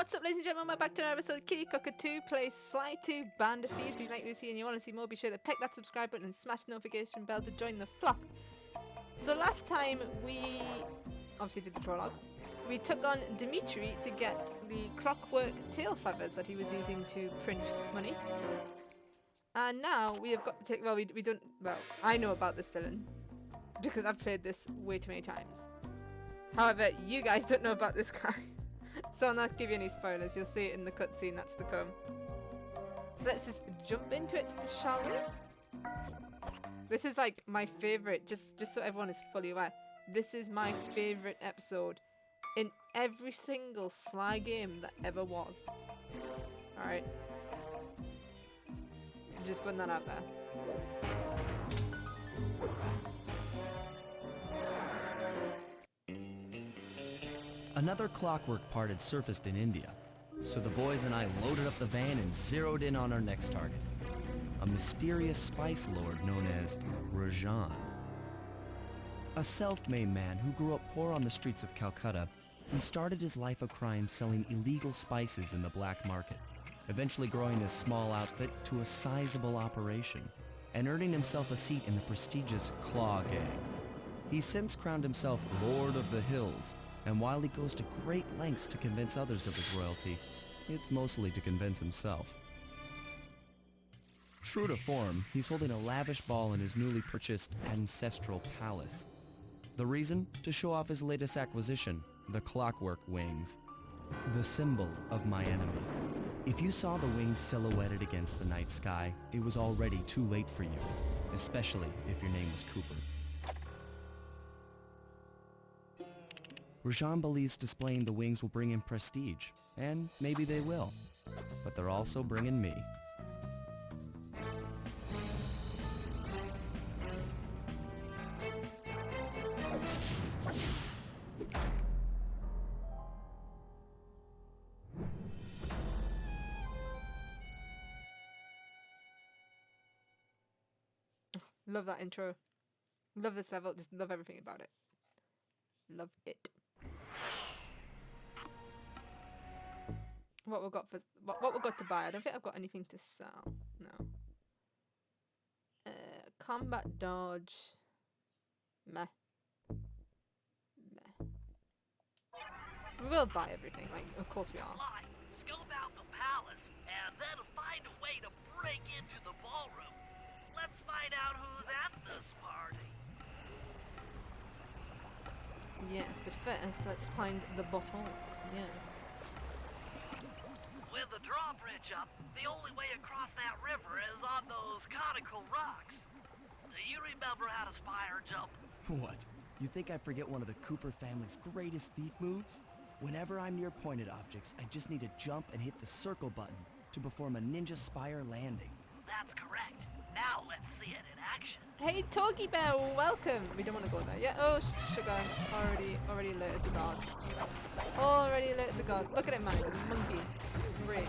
What's up, ladies and gentlemen? We're back to another episode of KittyTheCockatoo plays Sly 2 Band of Thieves. If you like this and you want to see more, be sure to peck that subscribe button and smash the notification bell to join the flock. So last time we obviously did the prologue. We took on Dimitri to get the Clockwerk tail feathers that he was using to print money. And now we have got to take, well, we don't, well, I know about this villain because I've played this way too many times. However, you guys don't know about this guy. So I'll not give you any spoilers, you'll see it in the cutscene that's to come. So let's just jump into it, shall we? This is like my favourite, just so everyone is fully aware. This is my favourite episode in every single Sly game that ever was. Alright. Just putting that out there. Another Clockwerk part had surfaced in India, so the boys and I loaded up the van and zeroed in on our next target, a mysterious spice lord known as Rajan. A self-made man who grew up poor on the streets of Calcutta, he started his life of crime selling illegal spices in the black market, eventually growing his small outfit to a sizable operation, and earning himself a seat in the prestigious Klaww gang. He's since crowned himself Lord of the Hills, and while he goes to great lengths to convince others of his royalty, it's mostly to convince himself. True to form, he's holding a lavish ball in his newly purchased ancestral palace. The reason? To show off his latest acquisition, the Clockwerk wings, the symbol of my enemy. If you saw the wings silhouetted against the night sky, it was already too late for you, especially if your name was Cooper. Rajan believes displaying the wings will bring him prestige, and maybe they will, but they're also bringing me. Love that intro. Love this level, just love everything about it. Love it. What we got for what we got to buy? I don't think I've got anything to sell. No. Combat dodge. Meh. Meh. We will buy everything. Like, of course we are. Sly, scope out the palace and then find a way to break into the ballroom. Let's find out who's at this party. Yes, but first let's find the bottles. Yes. With the drawbridge up, the only way across that river is on those conical rocks. Do you remember how to spire jump? What? You think I forget one of the Cooper family's greatest thief moves? Whenever I'm near pointed objects, I just need to jump and hit the circle button to perform a ninja spire landing. That's correct. Now let's see it in action. Hey, Torgy Bear, welcome. We don't want to go there yet. Oh, sugar. Already alerted the guards. Already alerted the guards. Look at it, man. It's a monkey. Great.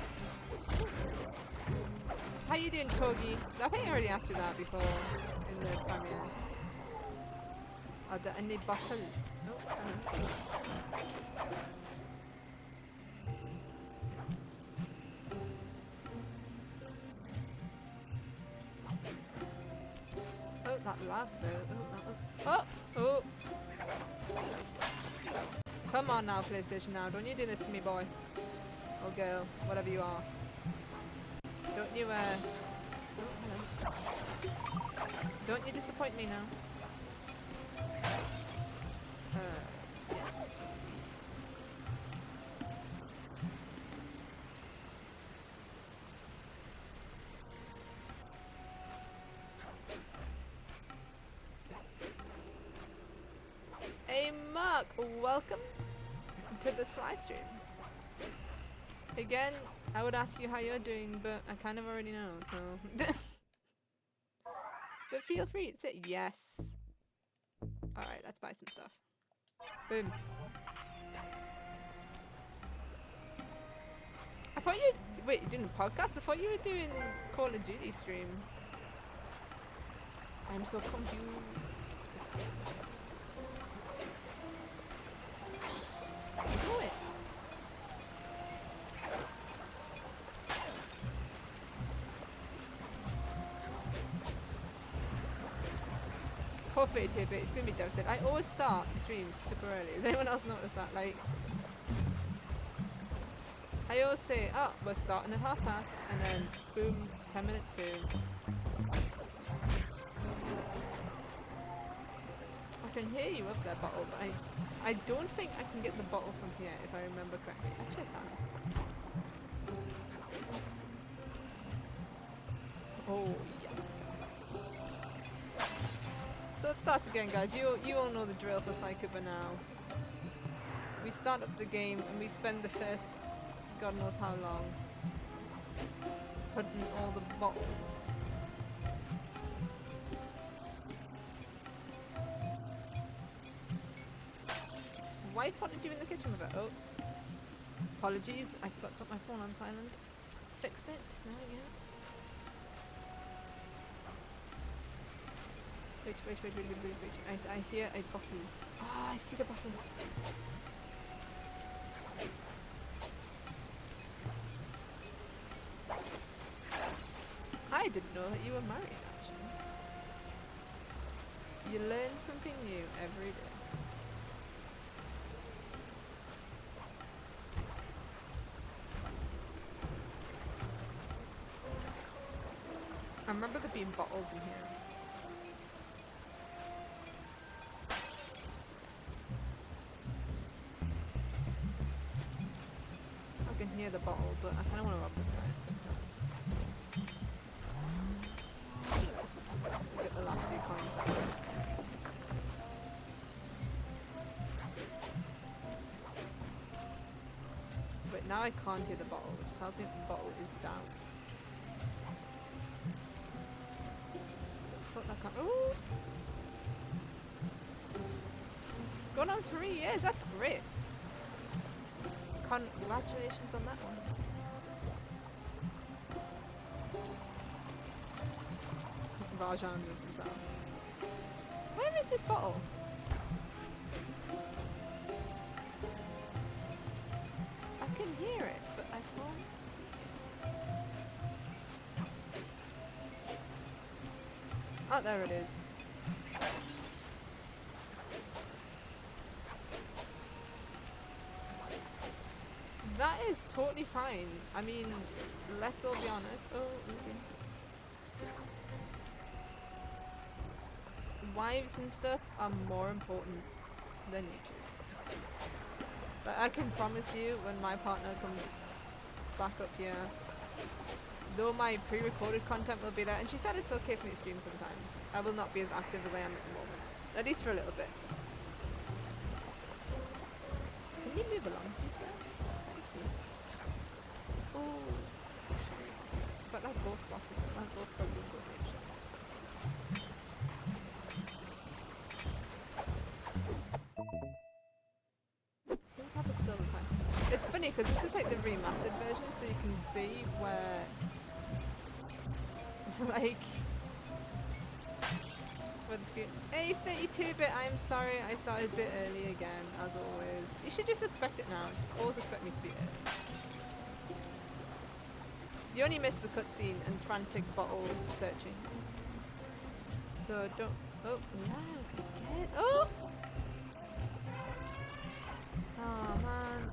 How you doing, Torgy? I think I already asked you that before in the premiere. Are there any bottles? Oh, oh, that lag there. Oh! Come on now, PlayStation now. Don't you do this to me, boy. Or girl. Whatever you are. Don't you, oh, hello. Don't you disappoint me now. Yes, please. Hey Mark, welcome to the Sly stream. Again, I would ask you how you're doing, but I kind of already know, so... But feel free to say yes. Alright, let's buy some stuff. Boom. I thought you... Wait, you're doing a podcast? I thought you were doing Call of Duty stream. I'm so confused. before 32-bit, it's gonna be devastating. I always start streams super early. Has anyone else noticed that? Like, I always say, oh, we're starting at past, and then boom, 10 minutes to. I can hear you up there, Bottle, but I don't think I can get the bottle from here, if I remember correctly. Actually, I can. Oh, yes, I can. So it starts again, guys. You all know the drill for Sly Cooper now. We start up the game, and we spend the first God knows how long putting all the bottles. Wife wanted you in the kitchen with it. Oh, apologies, I forgot to put my phone on silent. Fixed it, there we go. Wait. I hear a bottle. Ah, I see the bottle. I didn't know that you were married, actually. You learn something new every day. I remember there being bottles in here. Yes. I can hear the bottle, but I kind of want to rob this guy at the same time. Get the last few coins out. But now I can't hear the bottle, which tells me that the bottle is down. Ooh. Going on 3 years, that's great. Congratulations on that one. Rajan moves himself. Where is this bottle? I can hear it, but I can't see it. Oh, there it is. That is totally fine. I mean, let's all be honest. Oh, okay. Wives and stuff are more important than YouTube. But I can promise you, when my partner comes back up here, though my pre-recorded content will be there, and she said it's okay for me to stream sometimes, I will not be as active as I am at the moment. At least for a little bit. Can you move along, please, sir? Thank you. Oh, but that goat's bottom. That goat's probably a good reach. Have a silver pipe. It's funny because this is like the remastered version, so you can see where, like, where the screen. Hey, 32-bit. I'm sorry, I started a bit early again, as always. You should just expect it now. Just always expect me to be early. You only missed the cutscene and frantic bottle searching. So don't. Oh, lag again. Oh! Oh man.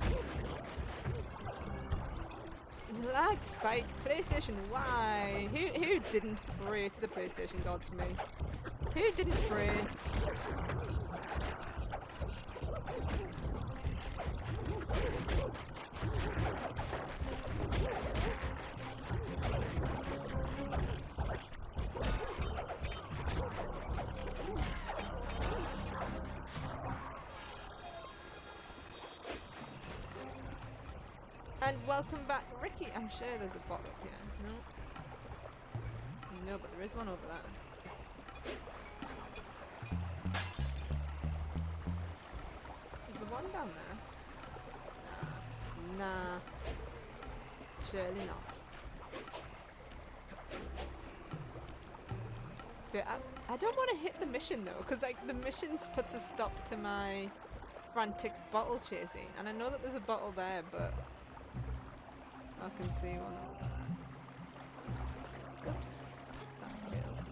Lag spike. PlayStation, why? Who didn't pray to the PlayStation gods for me? Who didn't pray? And welcome back, Ricky. I'm sure there's a bot up here. No. No, but there is one over there. Is the one down there? Nah. Surely not. But I don't want to hit the mission though, because like the mission puts a stop to my frantic bottle chasing, and I know that there's a bottle there, but I can see one over there. Oops. That failed.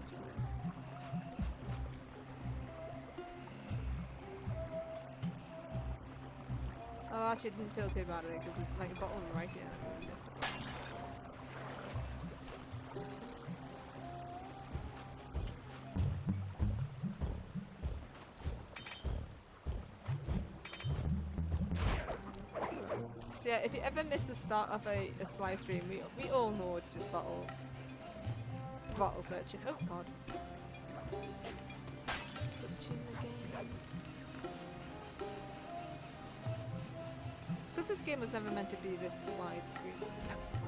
actually didn't feel too badly because there's like a bottle right here that we missed. So yeah, if you ever miss the start of a Sly stream, we all know it's just bottle searching. Oh god. Glitching the game. It's because this game was never meant to be this widescreen.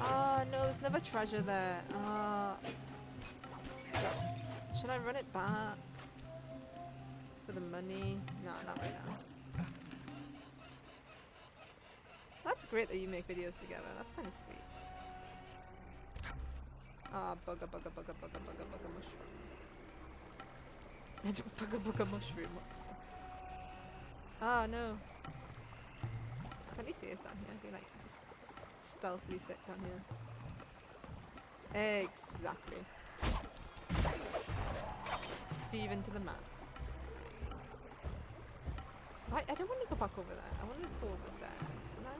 Ah, no, there's never treasure there. Should I run it back? For the money? No, not right now. That's great that you make videos together. That's kind of sweet. Ah, bugger mushroom. It's bugger mushroom. Ah, no. Can you see us down here? We like just stealthily sit down here. Exactly. Thieving to the max. Right, I don't want to go back over there. I want to go over there. Don't I?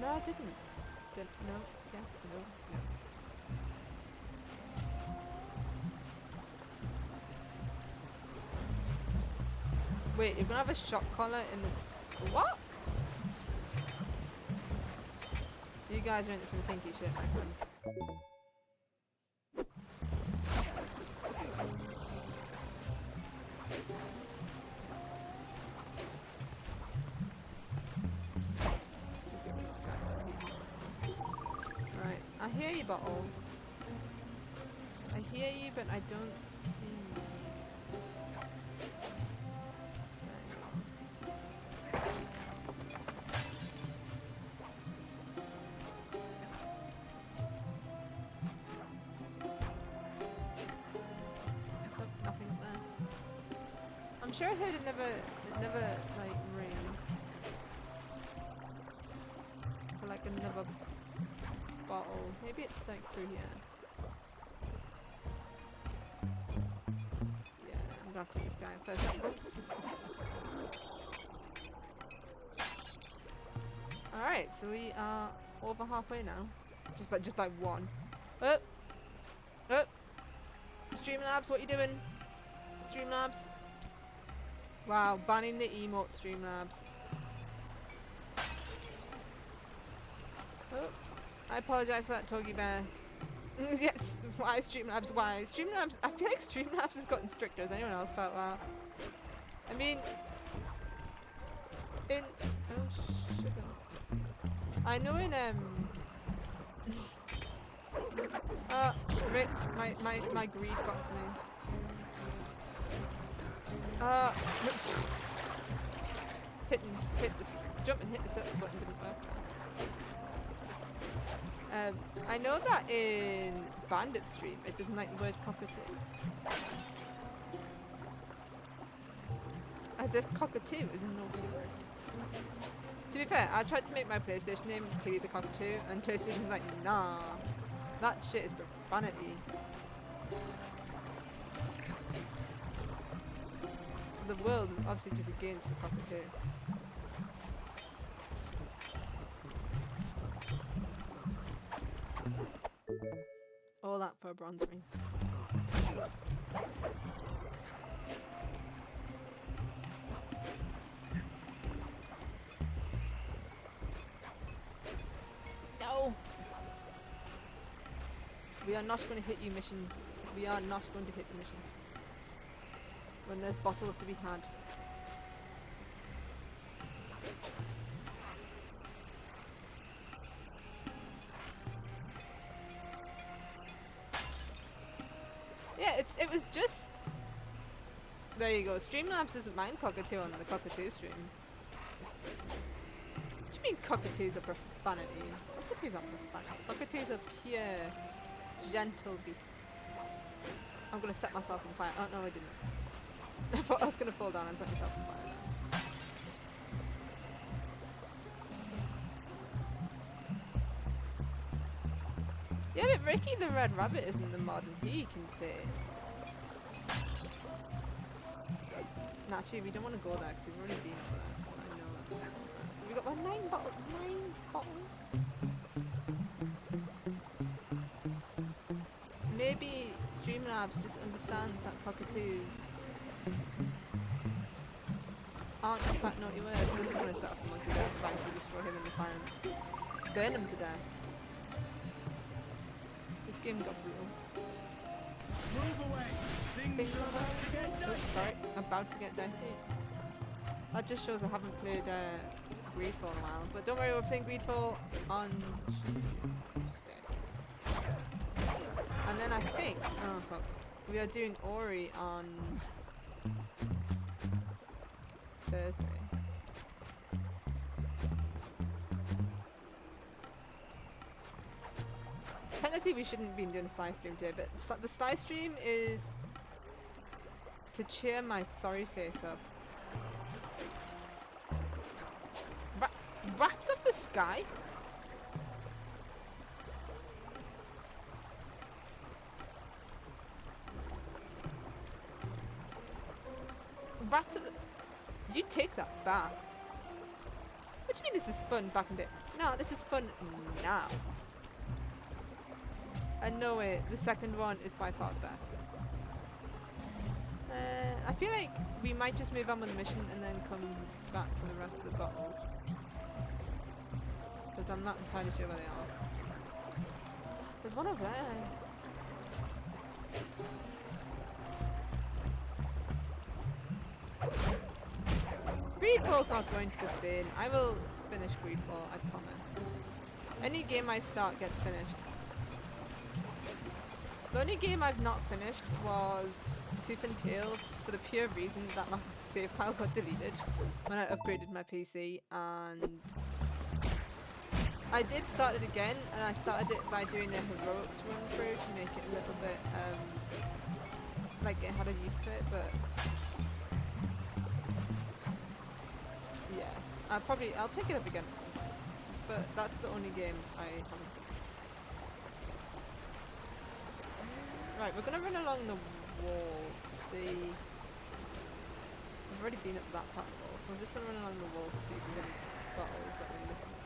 No, I didn't. No. Yes. No. No. Wait, you're gonna have a shock collar in the... What? You guys are into some kinky shit, my friend. Just give me that guy. Right, I hear you, bottle. I hear you, but I don't see you. I'm sure I heard it never like ring for like another bottle. Maybe it's like through here. Yeah, I'm gonna have to take this guy first. Alright, so we are over halfway now. Just by one. Up! Up! Streamlabs, what you doing? Streamlabs? Wow, banning the emote, Streamlabs. Oh, I apologise for that, Togi Bear. Yes, why Streamlabs? Why? Streamlabs, I feel like Streamlabs has gotten stricter. Has anyone else felt that? I mean, oh, sugar. I know in, Rip, my greed got to me. Hit this, jump and hit the circle button didn't work. I know that in Bandit Stream it doesn't like the word cockatoo. As if cockatoo is a naughty word. To be fair, I tried to make my PlayStation name KittyTheCockatoo and PlayStation was like, nah, that shit is profanity. So the world is obviously just against the cockatoo. All that for a bronze ring. No! We are not going to hit you, mission. We are not going to hit the mission. When there's bottles to be had. Yeah, it was just... There you go. Streamlabs doesn't mind cockatoo on the cockatoo stream. What do you mean cockatoos are profanity? Cockatoos aren't profanity. Cockatoos are pure, gentle beasts. I'm gonna set myself on fire. Oh no, I didn't. I thought I was gonna fall down and set myself on fire. Yeah, but Ricky the Red Rabbit isn't the mod and he can say. Naturally, we don't want to go there because we've already been over there, so I know that there's nothing there. So we got 9 bottles. 9 bottles. Maybe Streamlabs just understands that cockatoos aren't in fact naughty words. This is going to set off the monkey there. It's fine if we just throw him in the fires. Burn him to death. This game got brutal. Move away. Things are about to get dicey. Oops, sorry, about to get dicey. That just shows I haven't played Greedfall in a while. But don't worry, we're playing Greedfall on Tuesday. And then I think, oh fuck, we are doing Ori on Thursday. Technically we shouldn't be doing a Sly stream today, but the Sly stream is to cheer my sorry face up. Rats of the sky? Rats of the... You take that back. What do you mean this is fun back in the day? No, this is fun now. And no way, the second one is by far the best. I feel like we might just move on with the mission and then come back for the rest of the bottles. Because I'm not entirely sure where they are. There's one over there. Greedfall's not going to the bin. I will finish Greedfall, I promise. Any game I start gets finished. The only game I've not finished was Tooth and Tail for the pure reason that my save file got deleted when I upgraded my PC, and I did start it again, and I started it by doing a heroics run through to make it a little bit like get had a used to it, but yeah, I'll pick it up again at some point, but that's the only game I haven't. Right, we're gonna run along the wall to see. We've already been up that part of the wall, so I'm just gonna run along the wall to see if there's any bottles that we're missing.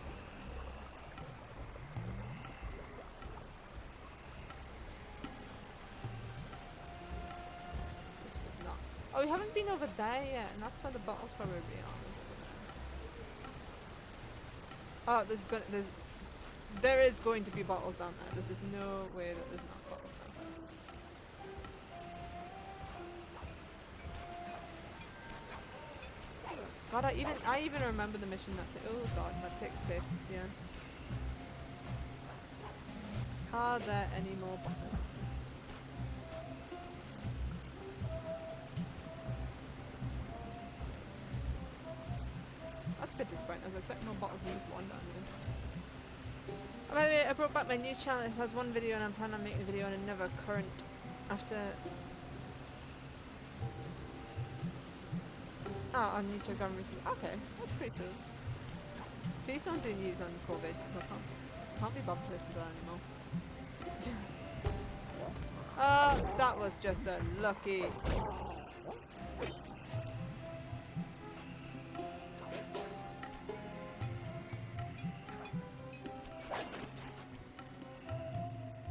Oops, there's not. Oh, we haven't been over there yet, and that's where the bottles probably are. Oh, there is going to be bottles down there. There's just no way that there's not bottles down there. God, I even remember the mission that takes place at the end. Are there any more bottles? That's a bit disappointing. I was expecting more bottles than just one down here. By the way, I brought back my news channel. It has one video, and I'm planning on making a video on another current after. Oh, on YouTube gone recently. Okay, that's pretty cool. Please don't do news on COVID, because I can't be bothered to listen to that anymore. Oh, that was just unlucky.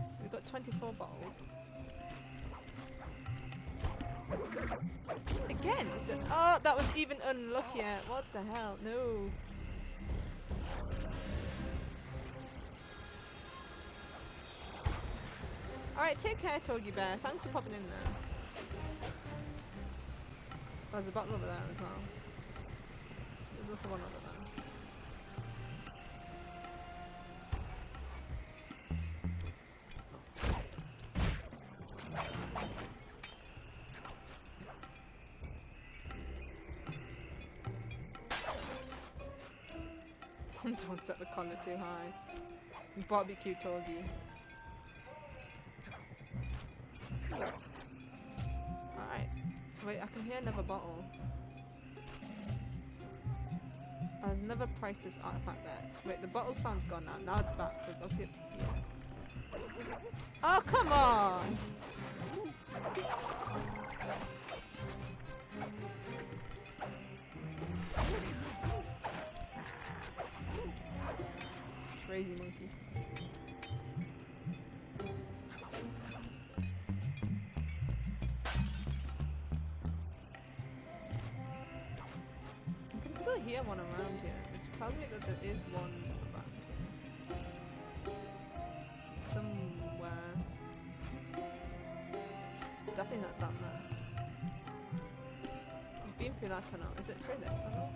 So we've got 24 bottles. Again? Oh, that was even unluckier. What the hell? No. Alright, take care, Togi Bear. Thanks for popping in there. Oh, there's a bottle over there as well. There's also one over there. Don't set the collar too high. Barbecue Togi. Alright. Wait, I can hear another bottle. There's another priceless artifact there. Wait, the bottle sound's gone now. Now it's back, so it's obviously yeah. Oh, come on! hear one around here, which tells me that there is one around here. Somewhere. Definitely not down there. We've been through that tunnel. Is it through this tunnel?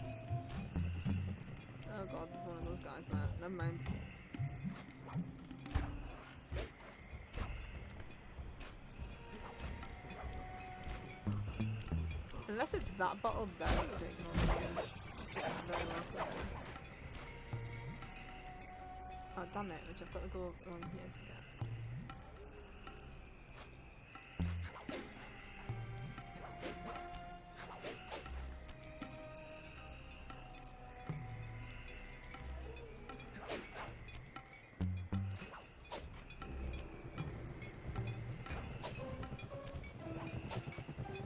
Oh god, there's one of those guys there. Never mind. Unless it's that bottle there that's making all the damage. Which it very well could be. Oh damn it, which I've got to go along here to get.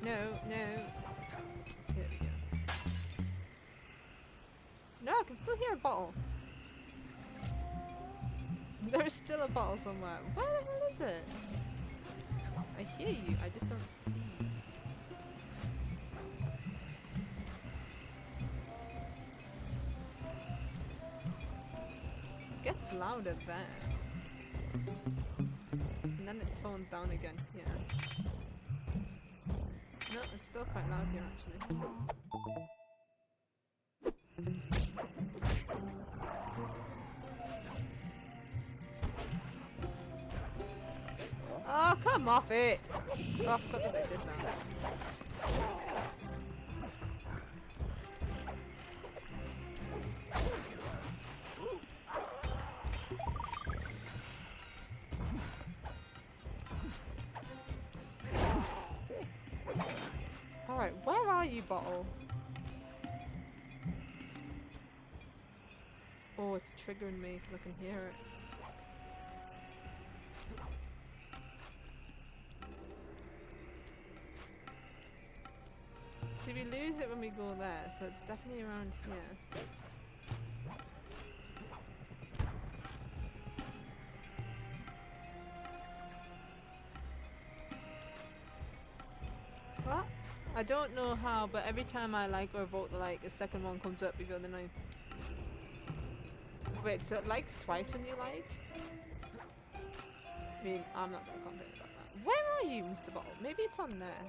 No, no. There we go. No, I can still hear a bottle. There's still a bottle somewhere. Where the hell is it? I hear you, I just don't see you. It gets louder there. And then it tones down again here. No, it's still quite loud here actually. Oh, come off it! Oh, I forgot that they did that. Alright, where are you, bottle? Oh, it's triggering me because I can hear it. See, we lose it when we go there, so it's definitely around here. What? I don't know how, but every time I like or vote the like, a second one comes up before the name. Wait, so it likes twice when you like? I mean, I'm not gonna complain about that. Where are you, Mr. Bottle? Maybe it's on there.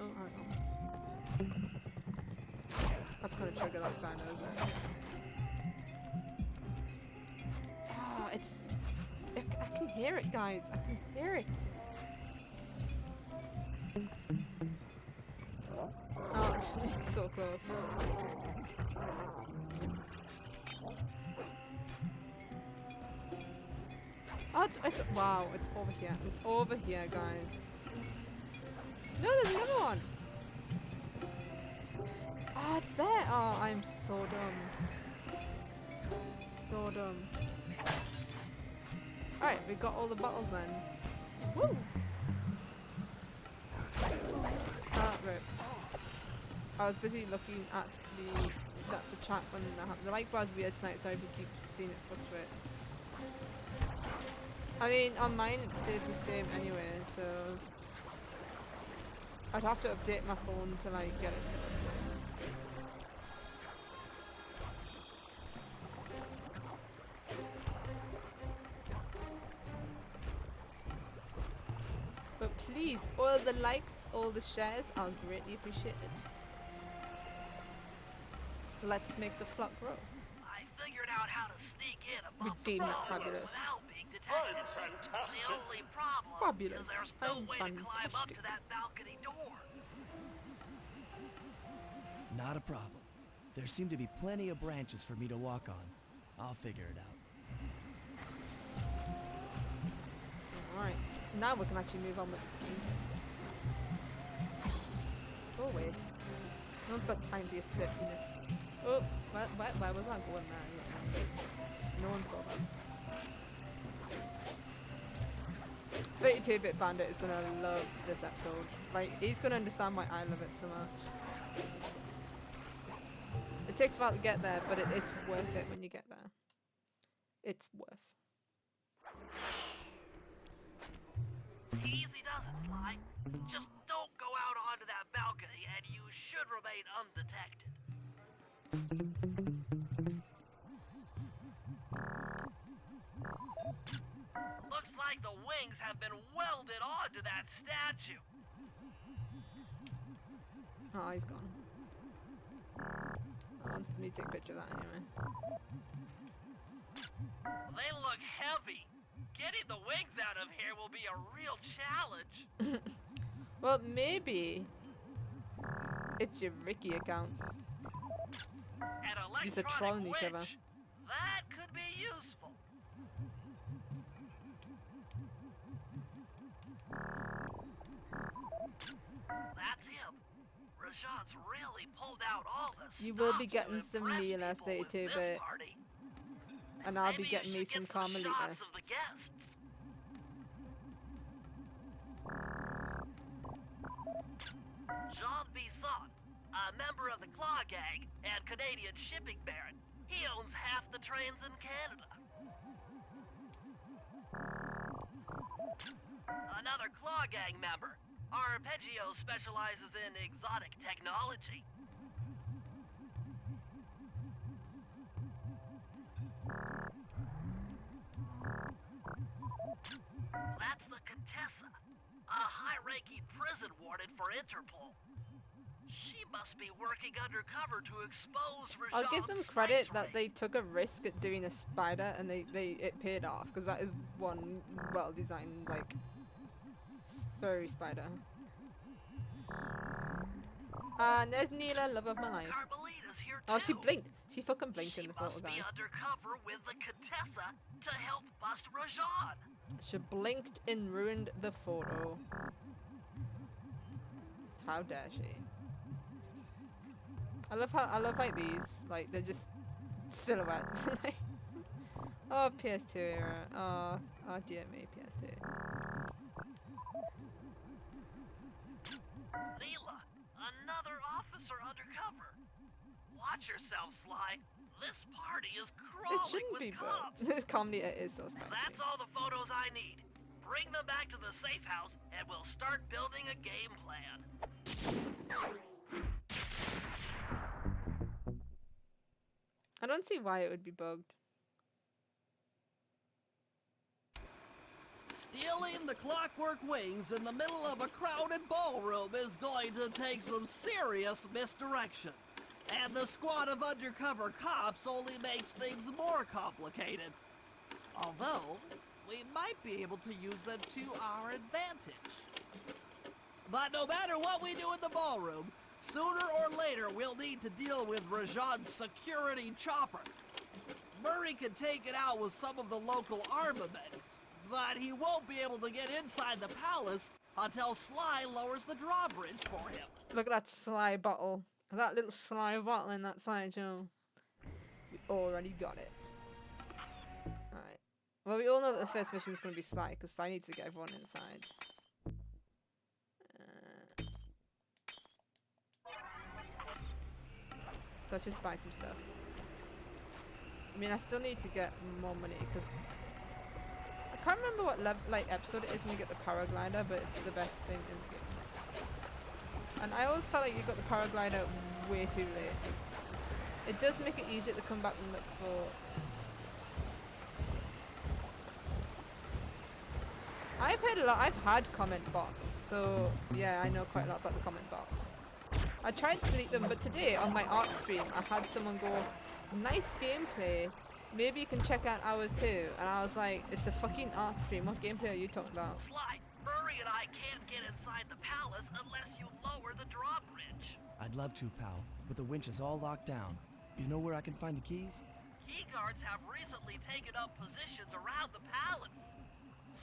Oh, hang on. That's gonna trigger that guy, though, isn't it? Oh, it's... I can hear it, guys. I can hear it. Oh, it's so close. Oh, it's wow, it's over here. It's over here, guys. No, there's another one. Oh, it's there. Oh, I'm so dumb. So dumb. Alright, we got all the bottles then. Woo! Ah, right. I was busy looking at the chat when that happened. The like bar's weird tonight, sorry if you keep seeing it fluctuate. I mean, on mine it stays the same anyway, so I'd have to update my phone to like get it to update. But please, all the likes, all the shares are greatly appreciated. Let's make the flock grow. I figured out how to sneak in above the Redeem it, wall fabulous. without being detected. I'm fantastic. The only problem Fabulous. is there's no I'm way to climb up fantastic. to that balcony door. Not a problem. There seem to be plenty of branches for me to walk on. I'll figure it out. Alright, now we can actually move on with the game. Go away. No one's got time for your silliness. Oh, where was I going there? No one saw that. 32-bit Bandit is gonna love this episode. Like, he's gonna understand why I love it so much. It takes a while to get there, but it's worth it when you get there. It's worth. Easy does it, Sly. Just don't go out onto that balcony, and you should remain operate undetected. Looks like the wings have been welded onto that statue. Oh, he's gone. I wanted me to take a picture of that anyway. They look heavy. Getting the wings out of here will be a real challenge. Well, maybe it's your Ricky account. An These are electronic trolling each other. winch. That could be useful. That's him. Rajan's really pulled out all the You will be stops to getting some impress Neela people with 32 this bit, party. and I'll be Maybe you getting me should some get some Carmelita. shots of the guests. Jean Bisson, a member of the Klaww gang and Canadian shipping baron. He owns half the trains in Canada. Another Klaww gang member. Arpeggio specializes in exotic technology. That's the Contessa, a high-ranking prison warden for Interpol. She must be working undercover to expose Rajan's I'll give them spice credit that ring. they took a risk at doing a spider, and it paid off, because that is one well-designed, like, furry spider. And there's Neela, love of my life. Carmelita's here too. Oh, she blinked. She fucking blinked She in the photo, must be guys. undercover with the Contessa to help bust Rajan. She blinked and ruined the photo. How dare she? I love like these, like they're just silhouettes. Like, oh, PS2 era. Oh dear me, PS2. Neela, another officer undercover. Watch yourself, Sly. This party is crawling It shouldn't with be, cops. but this comedy is so spicy. That's all the photos I need. Bring them back to the safe house, and we'll start building a game plan. I don't see why it would be bugged. Stealing the Clockwerk wings in the middle of a crowded ballroom is going to take some serious misdirection. And the squad of undercover cops only makes things more complicated. Although, we might be able to use them to our advantage. But no matter what we do in the ballroom, sooner or later we'll need to deal with Rajan's security chopper. Murray can take it out with some of the local armaments, but he won't be able to get inside the palace until Sly lowers the drawbridge for him. Look at that Sly bottle. That little Sly bottle in that slideshow. We already got it. Alright. Well, we all know that the first mission is going to be Sly, because Sly needs to get everyone inside. So let's just buy some stuff. I mean, I still need to get more money, because I can't remember what episode it is when you get the paraglider, but it's the best thing in the game. And I always felt like you got the paraglider way too late. It does make it easier to come back and look for... I've heard a lot, I've had comment bots, so yeah, I know quite a lot about the comment bots. I tried to delete them, but today on my art stream, I had someone go, nice gameplay, maybe you can check out ours too. And I was like, it's a fucking art stream, what gameplay are you talking about? Sly, Furry and I can't get inside the palace unless you lower the drawbridge. I'd love to, pal, but the winch is all locked down. You know where I can find the keys? Key guards have recently taken up positions around the palace.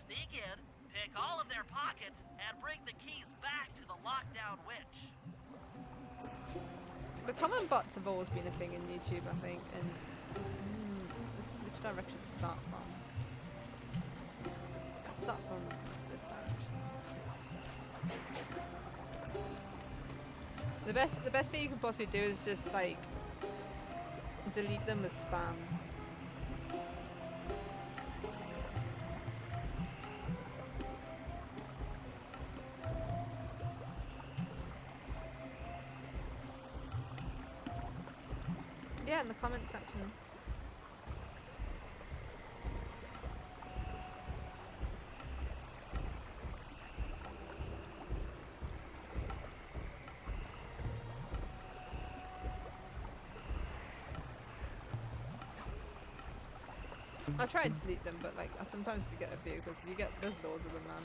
Sneak in, pick all of their pockets, and bring the keys back to the lockdown winch. The comment bots have always been a thing in YouTube, I think, and which direction to start from? Let's start from this direction. The best thing you can possibly do is just like delete them as spam. Yeah, in the comment section. I try to delete them, but like I sometimes forget a few because there's loads of them, man.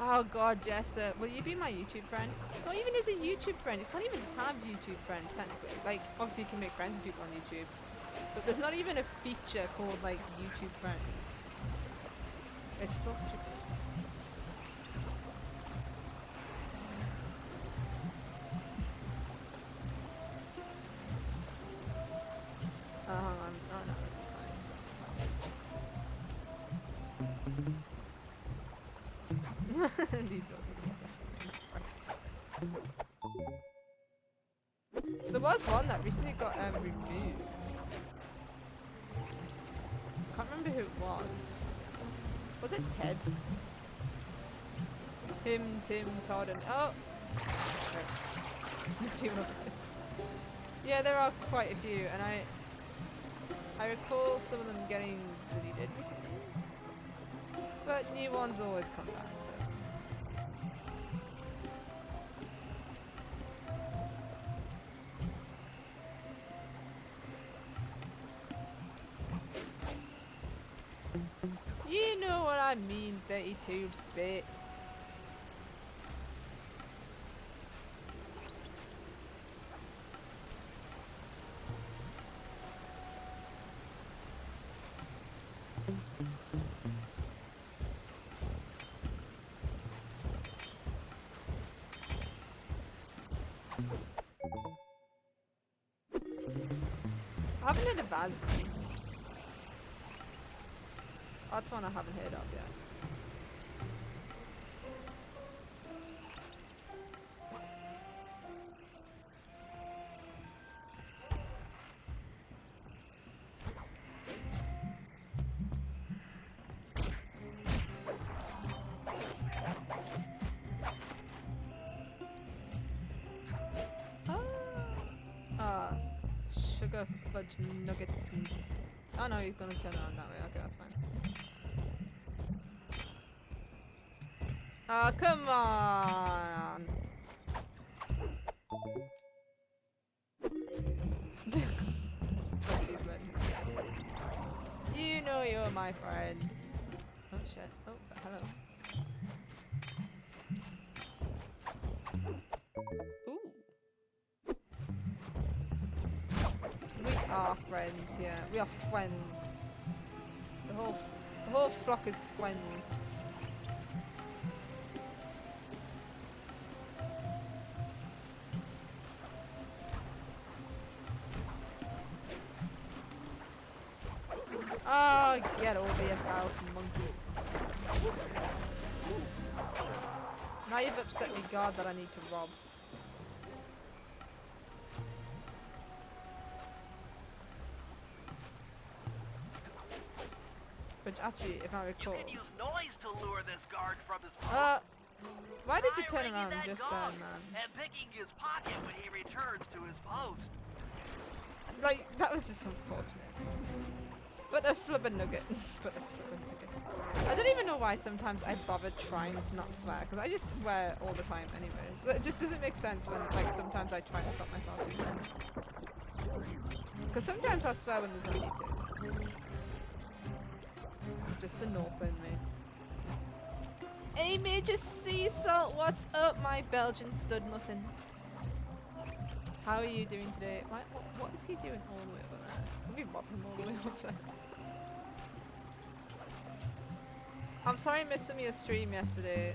Oh god, Jester, will you be my YouTube friend? Not even as a YouTube friend, you can't even have YouTube friends technically. Like, obviously you can make friends with people on YouTube, but there's not even a feature called like YouTube friends. It's so stupid. Oh, hang on. Oh no, this is fine. These there was one that recently got removed. Can't remember who it was. Was it Ted? Him, Tim, Todd, and oh, a few others. Yeah, there are quite a few, and I recall some of them getting deleted recently, but new ones always come back. So. You know what I mean, 32-bit. I haven't heard of Vaz. That's one I haven't heard of yet. Sugar fudge nuggets and... Oh no, he's gonna turn around that way. Okay, that's fine. Oh, come on! You know you're my friend. Oh shit. Oh, hello. Ooh. We are friends, yeah. We are friends. The whole flock is friends. Oh, get over yourself, monkey. Now you've upset me, God, that I need to rob. Which actually, if I recall... You can use noise to lure this guard from his post. Why did you turn Ringing around that just gong then, man? And picking his pocket when he returns to his post. Like, that was just unfortunate. But a flubber nugget. But a flubber nugget. I don't even know why sometimes I bother trying to not swear, because I just swear all the time anyways. So it just doesn't make sense when, like, sometimes I try to stop myself doing that. Because sometimes I swear when there's no need to. It's just the north in me. Hey, Major Sea Salt, what's up, my Belgian stud muffin? How are you doing today? What is he doing all the way over there? Can we rob him all the way over there? I'm sorry I missed some of your stream yesterday.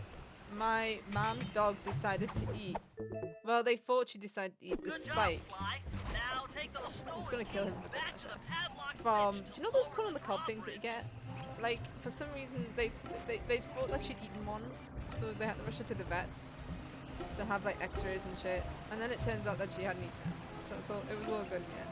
My mom's dog decided to eat. Well, they thought she decided to eat the spike. I'm just gonna kill him with it. From, do you know those corn on the cob things that you get? Like, for some reason, they thought that she'd eaten one, so they had to rush her to the vets to have like x-rays and shit. And then it turns out that she hadn't eaten it. So it was all good in the end.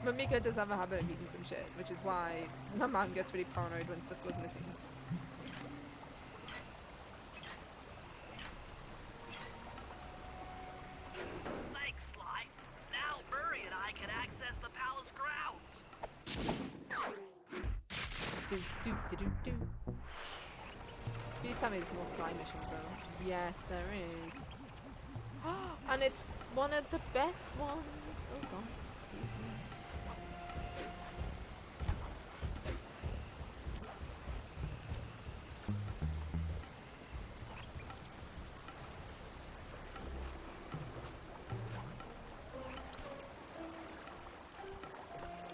Mamika does have a habit of eating some shit, which is why my mom gets really paranoid when stuff goes missing. Thanks, Sly. Now Furry and I can access the palace grounds. Do. Please tell me there's more Sly missions though. Yes, there is. And it's one of the best ones. Oh god, excuse me.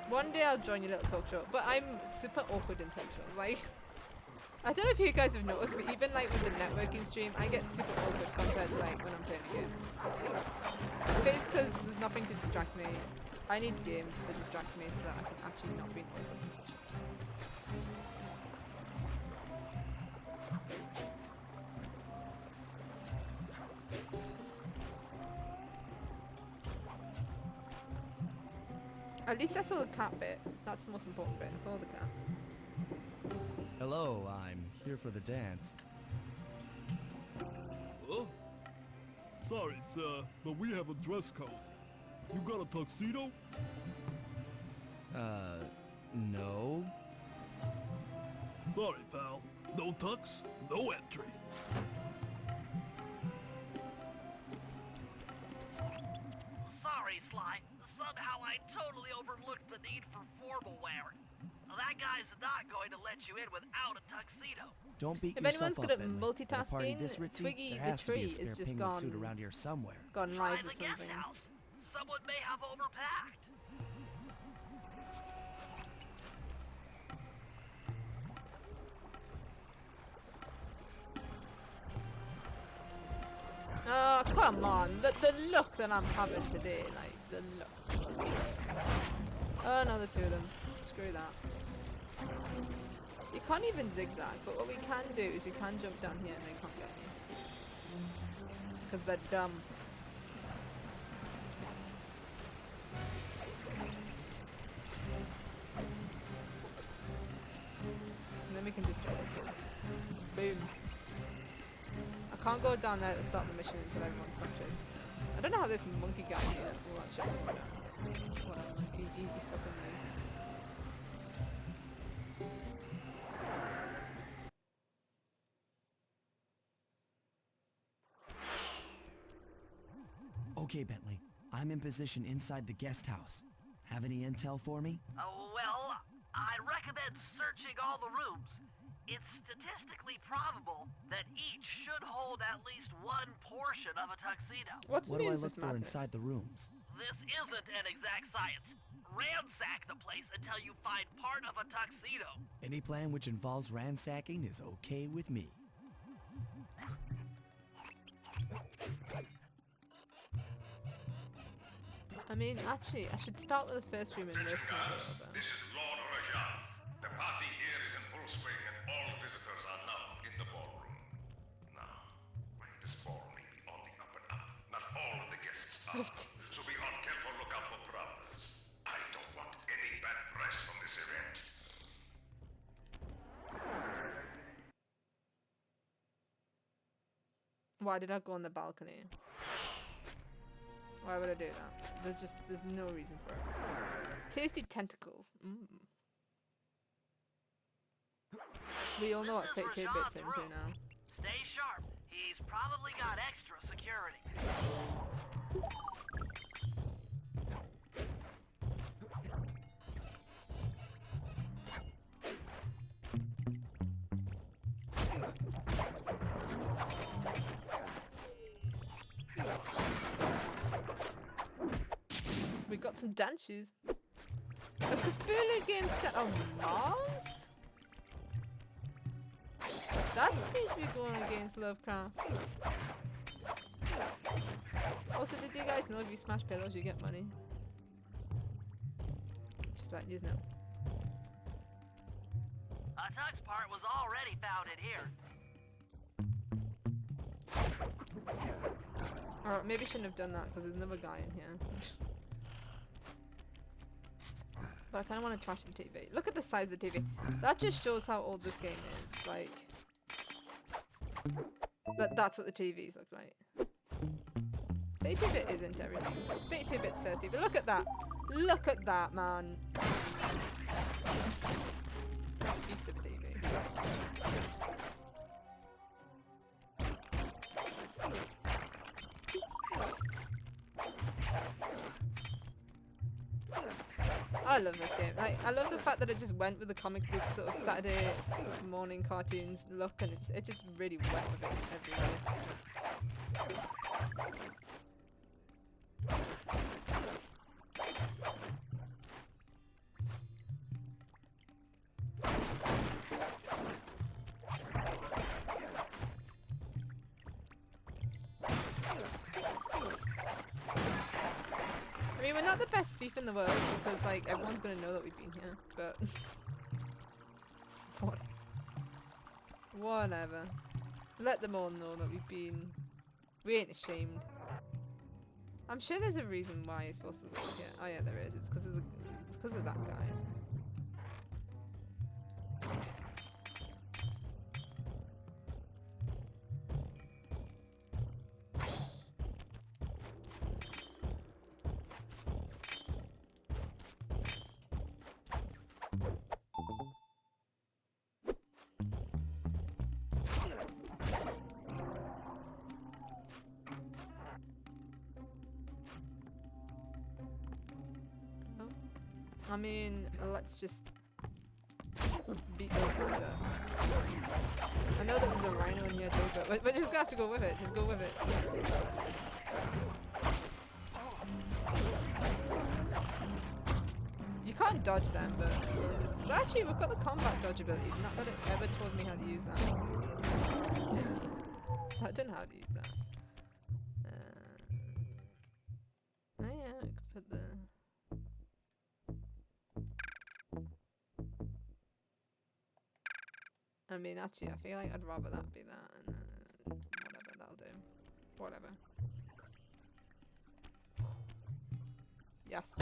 One day I'll join your little talk show, but I'm super awkward in talk shows. Like, I don't know if you guys have noticed, but even like with the networking stream, I get super awkward compared to like when I'm playing a game. If it's because there's nothing to distract me, I need games to distract me so that I can actually not be in an awkward position. At least I saw the cat bit. That's the most important bit. I saw the cat. Hello, I'm here for the dance. Huh? Sorry, sir, but we have a dress code. You got a tuxedo? No. Sorry, pal. No tux, no entry. Sorry, Sly. Somehow I totally overlooked the need for formal wear. That guy's not going to let you in without a tuxedo. Don't beat If yourself anyone's up, good at Bentley. At a party multitasking, this ritzy, Twiggy there the has to be a tree spare is just penguin suit gone- around here somewhere. Gone Try live or the guest something. house. Someone may have overpacked. Oh, come on. The look that I'm having today, like, the look. Let's be honest. Oh, no, there's two of them. Screw that. You can't even zigzag, but what we can do is we can jump down here and they can't get me. Because they're dumb. And then we can just jump up here. Boom. I can't go down there to start the mission until everyone stops chasing me. I don't know how this monkey guy here will not chase me down. Whatever, he fucking me. Okay, Bentley. I'm in position inside the guest house. Have any intel for me? Well, I'd recommend searching all the rooms. It's statistically probable that each should hold at least one portion of a tuxedo. What's What do I means look of for madness? inside the rooms? This isn't an exact science. Ransack the place until you find part of a tuxedo. Any plan which involves ransacking is okay with me. I mean, actually, I should start with the first room and work my way Guards, over. this is Lord Rajan. The party here is in full swing and all visitors are now in the ballroom. Now, this ball may be on the up and up. Not all of the guests are. So be on careful lookout for prowlers. I don't want any bad press from this event. Why did I go on the balcony? Why would I do that? There's no reason for it. Tasty tentacles. We all know what This is Fake 2-Bit's Rajan's into room. now. Stay sharp. He's probably got extra security. We got some dance shoes. A Cthulhu game set on Mars? That seems to be going against Lovecraft. Also, did you guys know if you smash pillows you get money? Just letting you know. A tux part was already found in here. Or maybe shouldn't have done that because there's another guy in here. But I kind of want to trash the TV. Look at the size of the TV. That just shows how old this game is. Like, that's what the TVs look like. 32-bit isn't everything. 32-bit's thirsty, but look at that. Look at that, man. Beast of a TV. I love this game. Like, I love the fact that it just went with the comic book sort of Saturday morning cartoons look, and it just really went with it everywhere. I mean, we're not the best thief in the world because, like, everyone's gonna know that we've been here, but whatever. Whatever. Let them all know that we've been. We ain't ashamed. I'm sure there's a reason why you're supposed to work here. Oh yeah, there is. It's because of that guy. I mean, let's just beat those guys up. I know that there's a rhino in here too, but we're just gonna have to go with it. Just go with it. You can't dodge them, but we'll just... Well, actually, we've got the combat dodge ability. Not that it ever told me how to use that. So I don't know how to use that. Oh yeah, we could put the... I mean, actually, I feel like I'd rather that be that, and then whatever, that'll do. Whatever. Yes.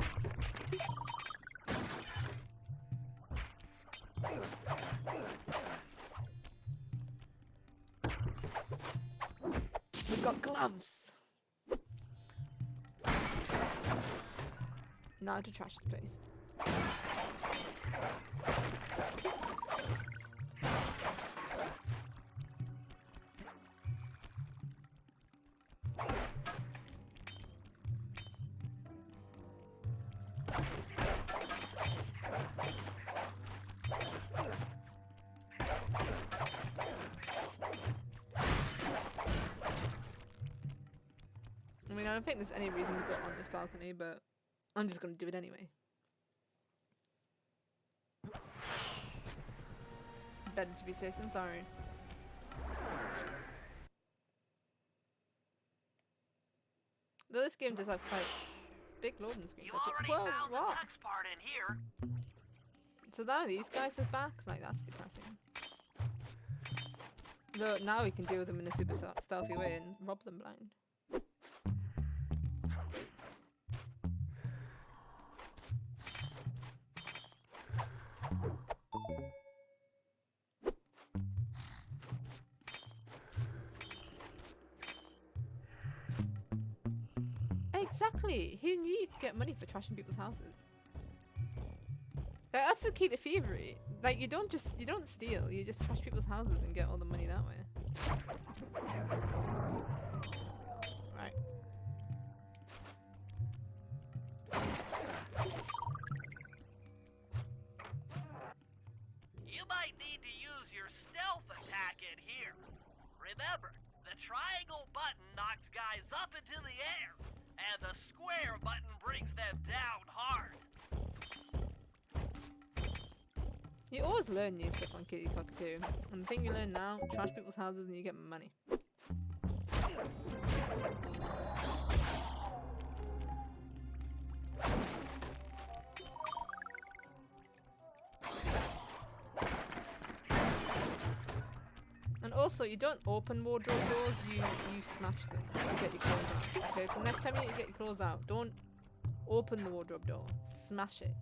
We've got gloves! Now to trash the place. I mean, I don't think there's any reason to go on this balcony, but I'm just gonna do it anyway. Better to be safe than sorry. Though this game does have quite big loading screens. You already found the sex part in here. So now these guys are back? Like, that's depressing. Though now we can deal with them in a super stealthy way and rob them blind. Exactly! Who knew you could get money for trashing people's houses? That's the key to thievery. Like, you don't steal, you just trash people's houses and get all the money that way. Right. You might need to use your stealth attack in here. Remember, the triangle button knocks guys up into the air, and the square button brings them down hard. You always learn new stuff on KittyTheCockatoo, and the thing you learn now, trash people's houses and you get money. And also, you don't open wardrobe doors, you smash them to get your clothes out. Okay, so next time you need to get your clothes out, don't open the wardrobe door, smash it.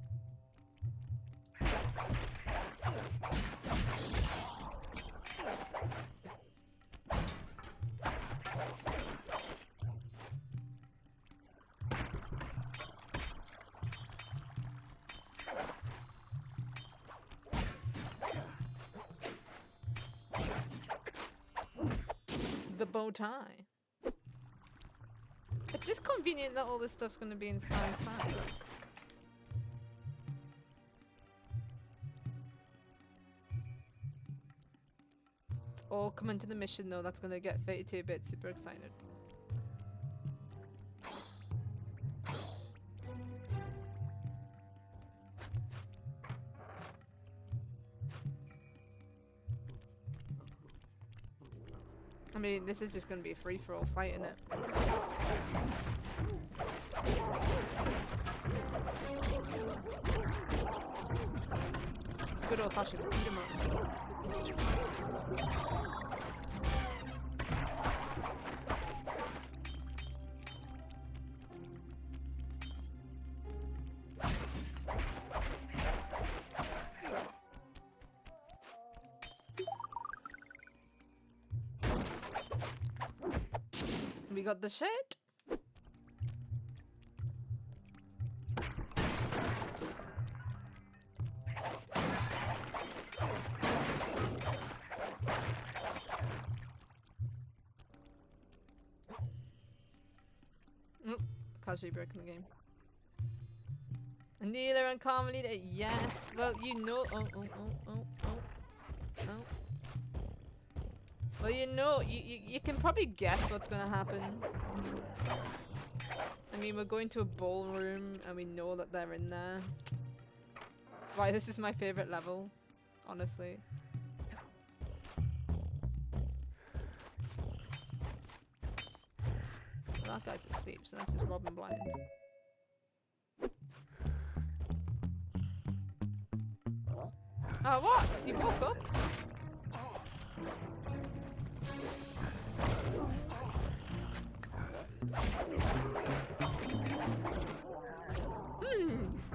The bow tie. It's just convenient that all this stuff's gonna be in Sly's size. It's all coming to the mission though, that's gonna get 32-bit super excited. I mean, this is just gonna be a free-for-all fight, isn't it? It's good old-fashioned beat 'em up. We got the shirt. Nope, casually broken the game. Anila and Carmelita, yes. Well, you know. Well, you know, you can probably guess what's gonna happen. I mean, we're going to a ballroom and we know that they're in there. That's why this is my favorite level, honestly. Well, that guy's asleep, so that's just Robin blind. Oh, what? You woke up?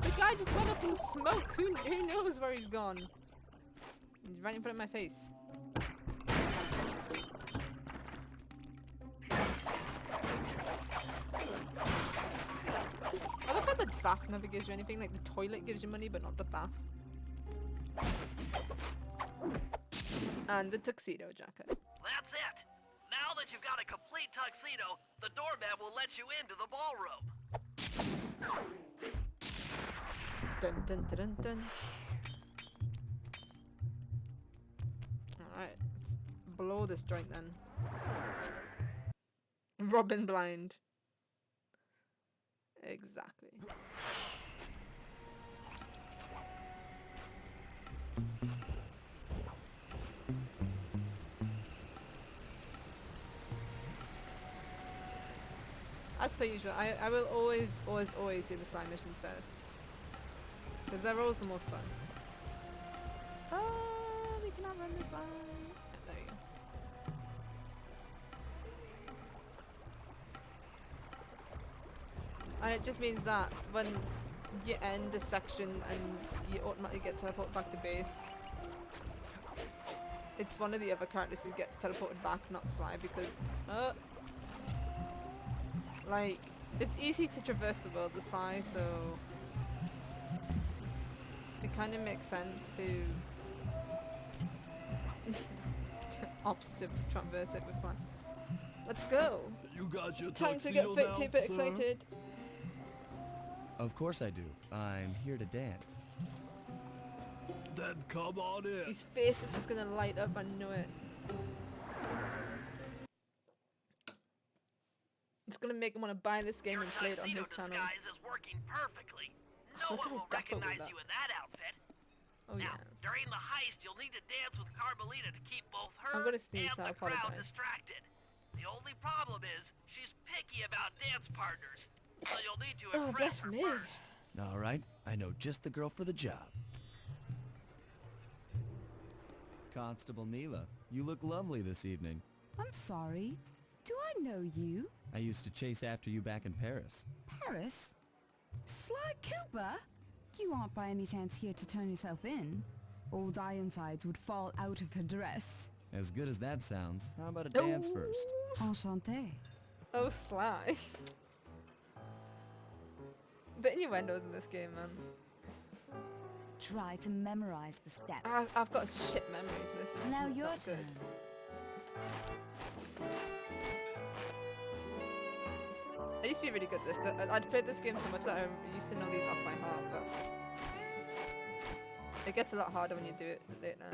The guy just went up in smoke. Who knows where he's gone? He's right in front of my face. I love how the bath never gives you anything. Like the toilet gives you money, but not the bath. And the tuxedo jacket. That's it. Now that you've got a complete tuxedo, the doorman will let you into the ballroom. Dun dun dun dun dun. Alright, let's blow this joint then. Robin blind. Exactly. As per usual, I will always do the slime missions first. Because they're always the most fun. Oh, we cannot run this line. Yeah, there you go. And it just means that when you end a section and you automatically get teleported back to base, it's one of the other characters who gets teleported back, not Sly, because like, it's easy to traverse the world with Sly, so it kind of makes sense to opt to traverse it with Sly. Let's go! You got your Time to get 32-bit excited. Of course I do. I'm here to dance. Then come on in. His face is just gonna light up, I know it. It's gonna make him want to buy this game and play it on his channel. Is working perfectly. No Look one how will dapper with recognize that. you in that outfit. Oh Now, yes. during the heist, you'll need to dance with Carmelita to keep both her I'm gonna sneeze, and so I the crowd apologize. distracted. The only problem is she's picky about dance partners, so you'll need to Oh, impress bless her me. first. All right, I know just the girl for the job. Constable Neela, you look lovely this evening. I'm sorry. Do I know you? I used to chase after you back in Paris. Paris? Sly Cooper? You aren't by any chance here to turn yourself in? Old Ironsides would fall out of her dress. As good as that sounds, how about a dance first? Enchanté. Oh, Sly. Bit innuendos in this game, man. Try to memorize the steps. I've got shit memories. This is Now not your good. turn. I used to be really good at this. I'd played this game so much that I used to know these off by heart, but it gets a lot harder when you do it later.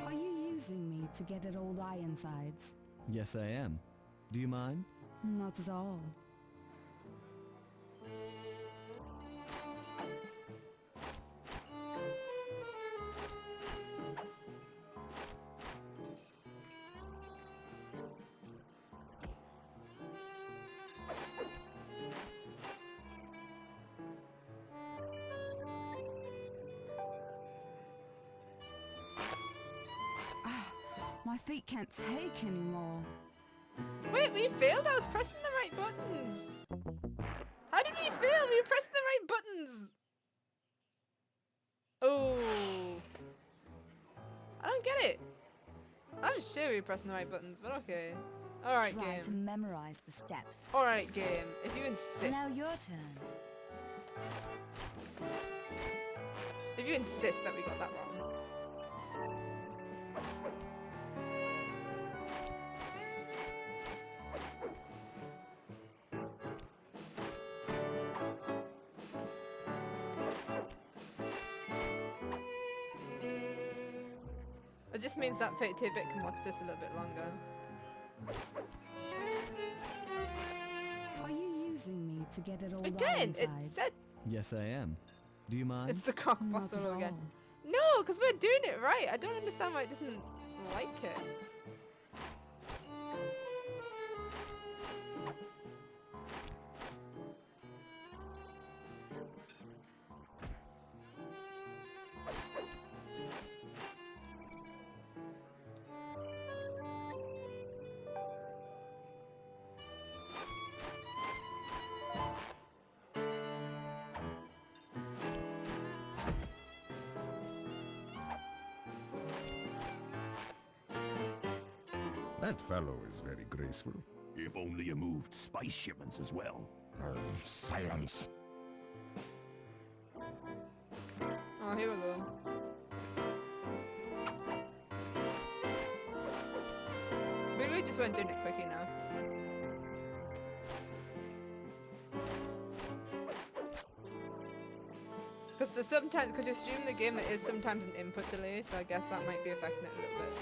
Are you using me to get at old Ironsides? Yes, I am. Do you mind? Not at all. My feet can't take anymore. Wait, we failed? I was pressing the right buttons. How did we fail? We were pressing the right buttons. Oh. I don't get it. I'm sure we were pressing the right buttons, but okay. Alright, Try to game. memorize the steps. Alright, game. If you insist. Now your turn. If you insist that we got that wrong. It just means that 32-bit can watch this a little bit longer. Are you using me to get at old Again, it Ironsides? said Yes, I am. Do you mind? it's the cock Not boss at all again. all. No, because we're doing it right. I don't understand why it doesn't like it. That fellow is very graceful. If only you moved spice shipments as well. Silence. Oh, here we go. Maybe we just weren't doing it quick enough. Because sometimes, because you're streaming the game, there is sometimes an input delay, so I guess that might be affecting it a little bit.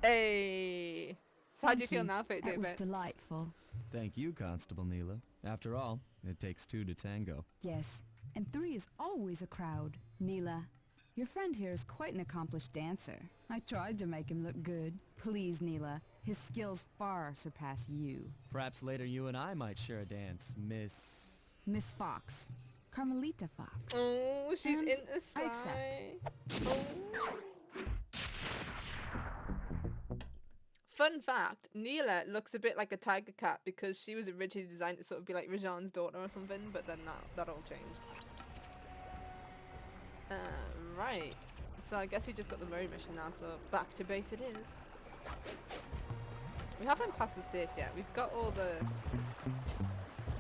Hey! So how do you feel now, That was 32-bit? delightful. Thank you, Constable Neela. After all, it takes two to tango. Yes, and 3 is always a crowd. Neela, your friend here is quite an accomplished dancer. I tried to make him look good. Please, Neela, his skills far surpass you. Perhaps later you and I might share a dance, Miss... Miss Fox. Carmelita Fox. Oh, she's And in the I accept. Oh. Fun fact, Neela looks a bit like a tiger cat because she was originally designed to sort of be like Rajan's daughter or something, but then that all changed. Right. So I guess we just got the Murray mission now, so back to base it is. We haven't passed the safe yet. We've got all the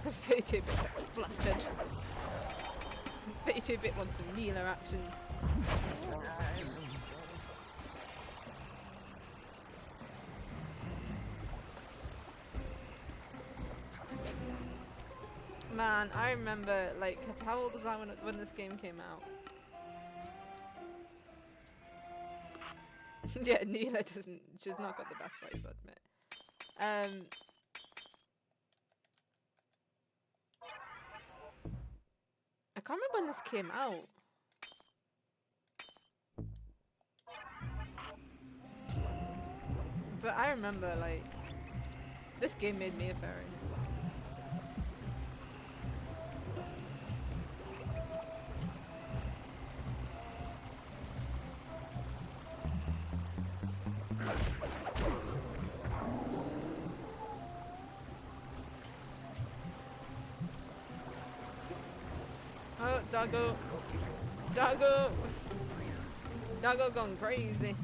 32-bit like flustered. 32-bit wants some Neela action. Man, I remember, like, 'cause how old was I when this game came out? Yeah, Neela doesn't. She's not got the best voice, I'll admit. I can't remember when this came out. But I remember, like, this game made me a furry. Oh, Doggo. Doggo. Doggo gone crazy.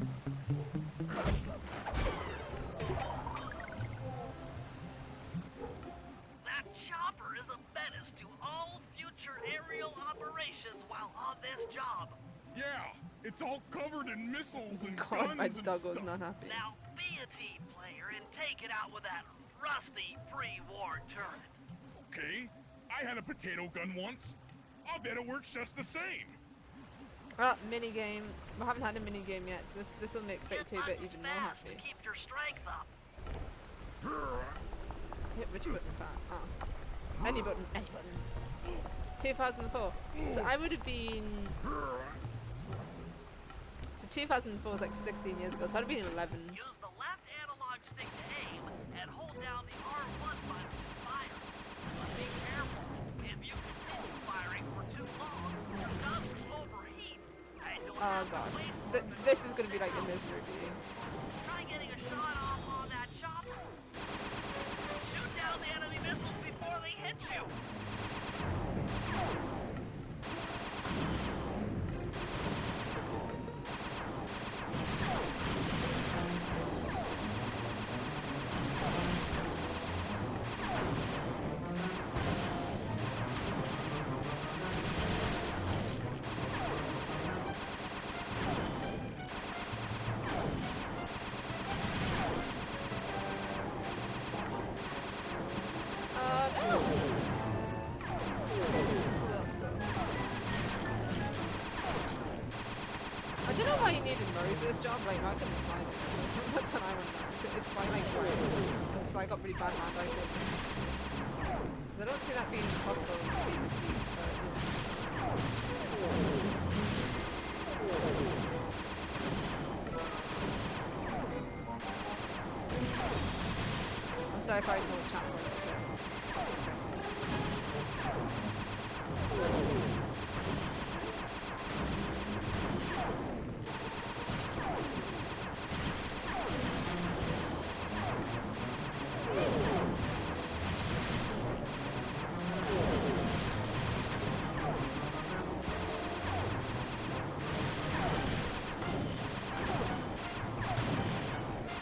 That chopper is a menace to all future aerial operations while on this job. Yeah, it's all covered in missiles and God, guns my and Doggo's stuff. not happy. Now be a team player and take it out with that rusty pre-war turret. Okay, I had a potato gun once. I bet it works just the same. Oh, mini game. We haven't had a mini game yet, so this will make 32-bit even more Fast to happy. keep your strength up. Hit which button fast? Oh. Any button, any button. 2004. So I would have been. So 2004 is like 16 years ago, so I'd have been 11. Use the left analog stick to aim and hold down the R1 button to fire. But be careful. If you continue firing for too long, your gun will overheat. And you'll Oh have to god. wait. This is gonna be like the misery review. Try getting a shot off on that chopper. Shoot down the enemy missiles before they hit you. No! Oh, that's close. I don't know why you needed Murray for this job, like, I couldn't slide it. That's what I want to know. It's Sly like it's Sly got really bad hand eye coordination. I don't see that being possible to beat this beat, but I'm sorry if I ignore chat for a little bit.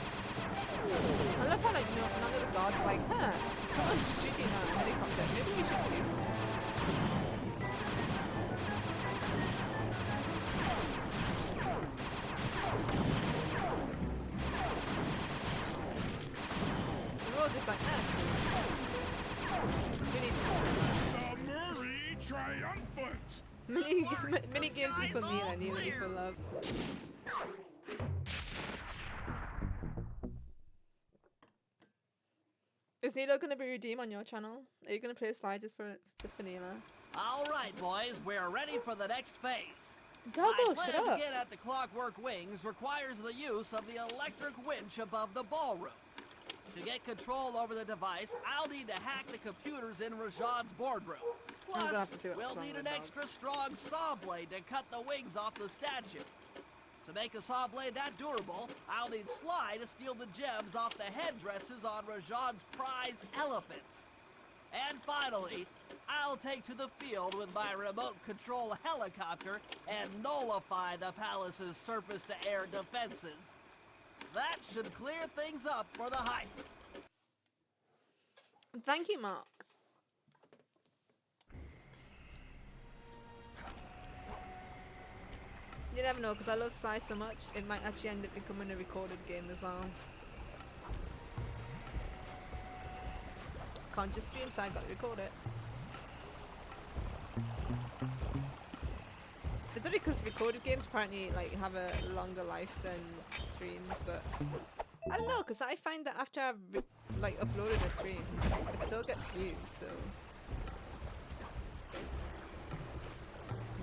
I love how like none of the guards are like, huh, someone's shooting a helicopter, maybe we should do something. We're all just like, it's cool. Who needs The Murray triumphant. to mini games equal Neela, Neela equal love. Is Neela gonna be redeemed on your channel? Are you gonna play Sly just for Neela? All right, boys, we're ready for the next phase. Doggo, My shut plan up! to get at the Clockwerk wings requires the use of the electric winch above the ballroom. To get control over the device, I'll need to hack the computers in Rajan's boardroom. I'm gonna have Plus, to see what's we'll wrong need with an Dog. extra strong saw blade to cut the wings off the statue. To make a saw blade that durable, I'll need Sly to steal the gems off the headdresses on Rajan's prize elephants. And finally, I'll take to the field with my remote control helicopter and nullify the palace's surface-to-air defenses. That should clear things up for the heist. Thank you, Mark. You never know, because I love Sly so much, it might actually end up becoming a recorded game as well. Can't just stream, so I got to record it. It's only because recorded games apparently like have a longer life than streams, but I don't know, because I find that after I've like uploaded a stream, it still gets views, so.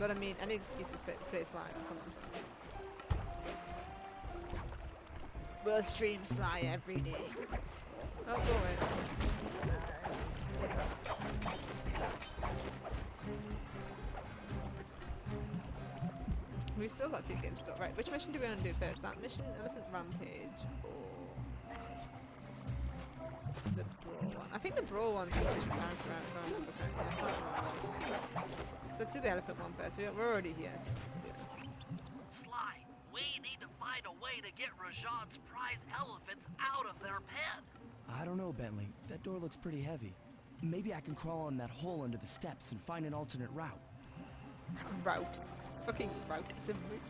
But I mean, any excuse to play Sly, that's all I'm saying. We'll stream Sly every day. Oh, go away. We've still got a few games to go. Right, which mission do we want to do first? That mission, Elephant Rampage, or the Brawl one? I think the Brawl one's just a time for if I remember correctly. So let's do the Elephant one first. We're already here, so let's do it. Sly, we need to find a way to get Rajan's prize elephants out of their pen. I don't know, Bentley. That door looks pretty heavy. Maybe I can crawl on that hole under the steps and find an alternate route. Route. Fucking route. It's a route.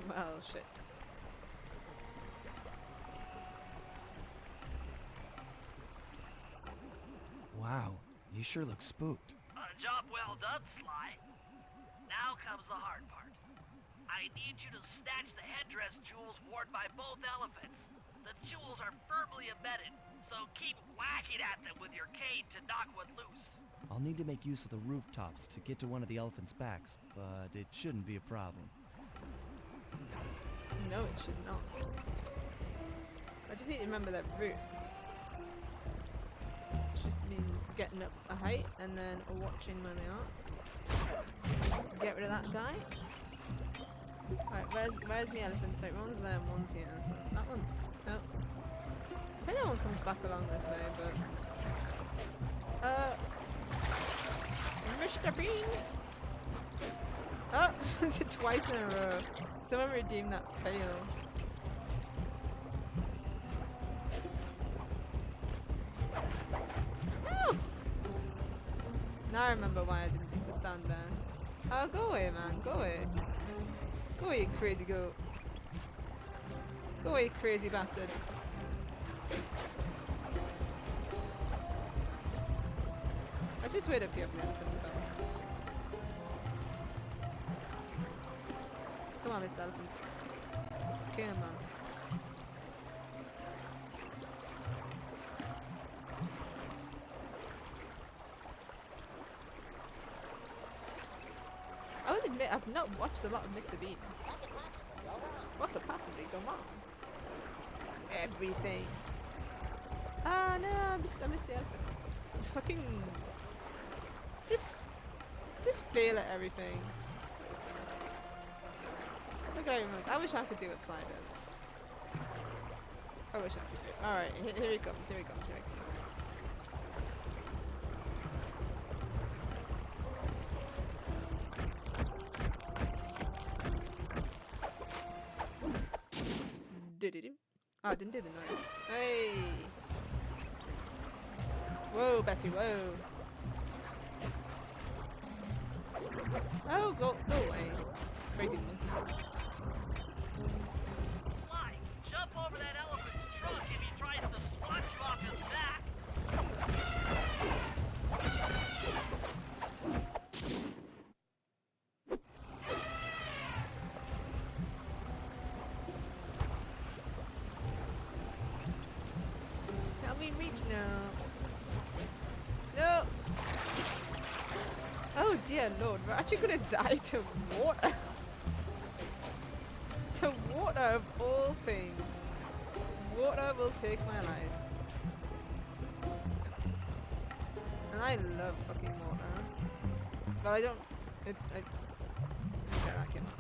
Well, shit. Wow, you sure look spooked. Job well done, Sly. Now comes the hard part. I need you to snatch the headdress jewels worn by both elephants. The jewels are firmly embedded, so keep whacking at them with your cane to knock one loose. I'll need to make use of the rooftops to get to one of the elephants' backs, but it shouldn't be a problem. No, it should not. I just need to remember that route. Which just means getting up a height and then watching where they are. Get rid of that guy. Right, where's my elephants? Right, one's there and one's here. So that one's... No. I think that one comes back along this way, but... Mr. Bean! Oh! Did twice in a row. Someone redeemed that fail. No! Now I remember why I didn't used to stand there. Oh, go away, man. Go away. Go away, you crazy goat. Go away, you crazy bastard. Let's just wait up here for the elephant to come. Come on, Mr. Elephant. Come on. I will admit, I've not watched a lot of Mr. Bean. What could possibly go wrong? Everything. Ah, no, I missed the elephant. Fucking... Just fail at everything. Look at him. I wish I could do what Sly does. I wish I could do it. Alright, here he comes, here he comes, here he comes. Do-do-do. Oh, I didn't do the noise. Hey! Whoa, Bessie, whoa. Oh, go away. Crazy monkey. Sly, jump over that elephant's trunk if he tries to swat you off his back. Tell me reach now. No! Oh dear lord, we're actually gonna die to water. To water of all things. Water will take my life. And I love fucking water. But I don't... Okay, that came out.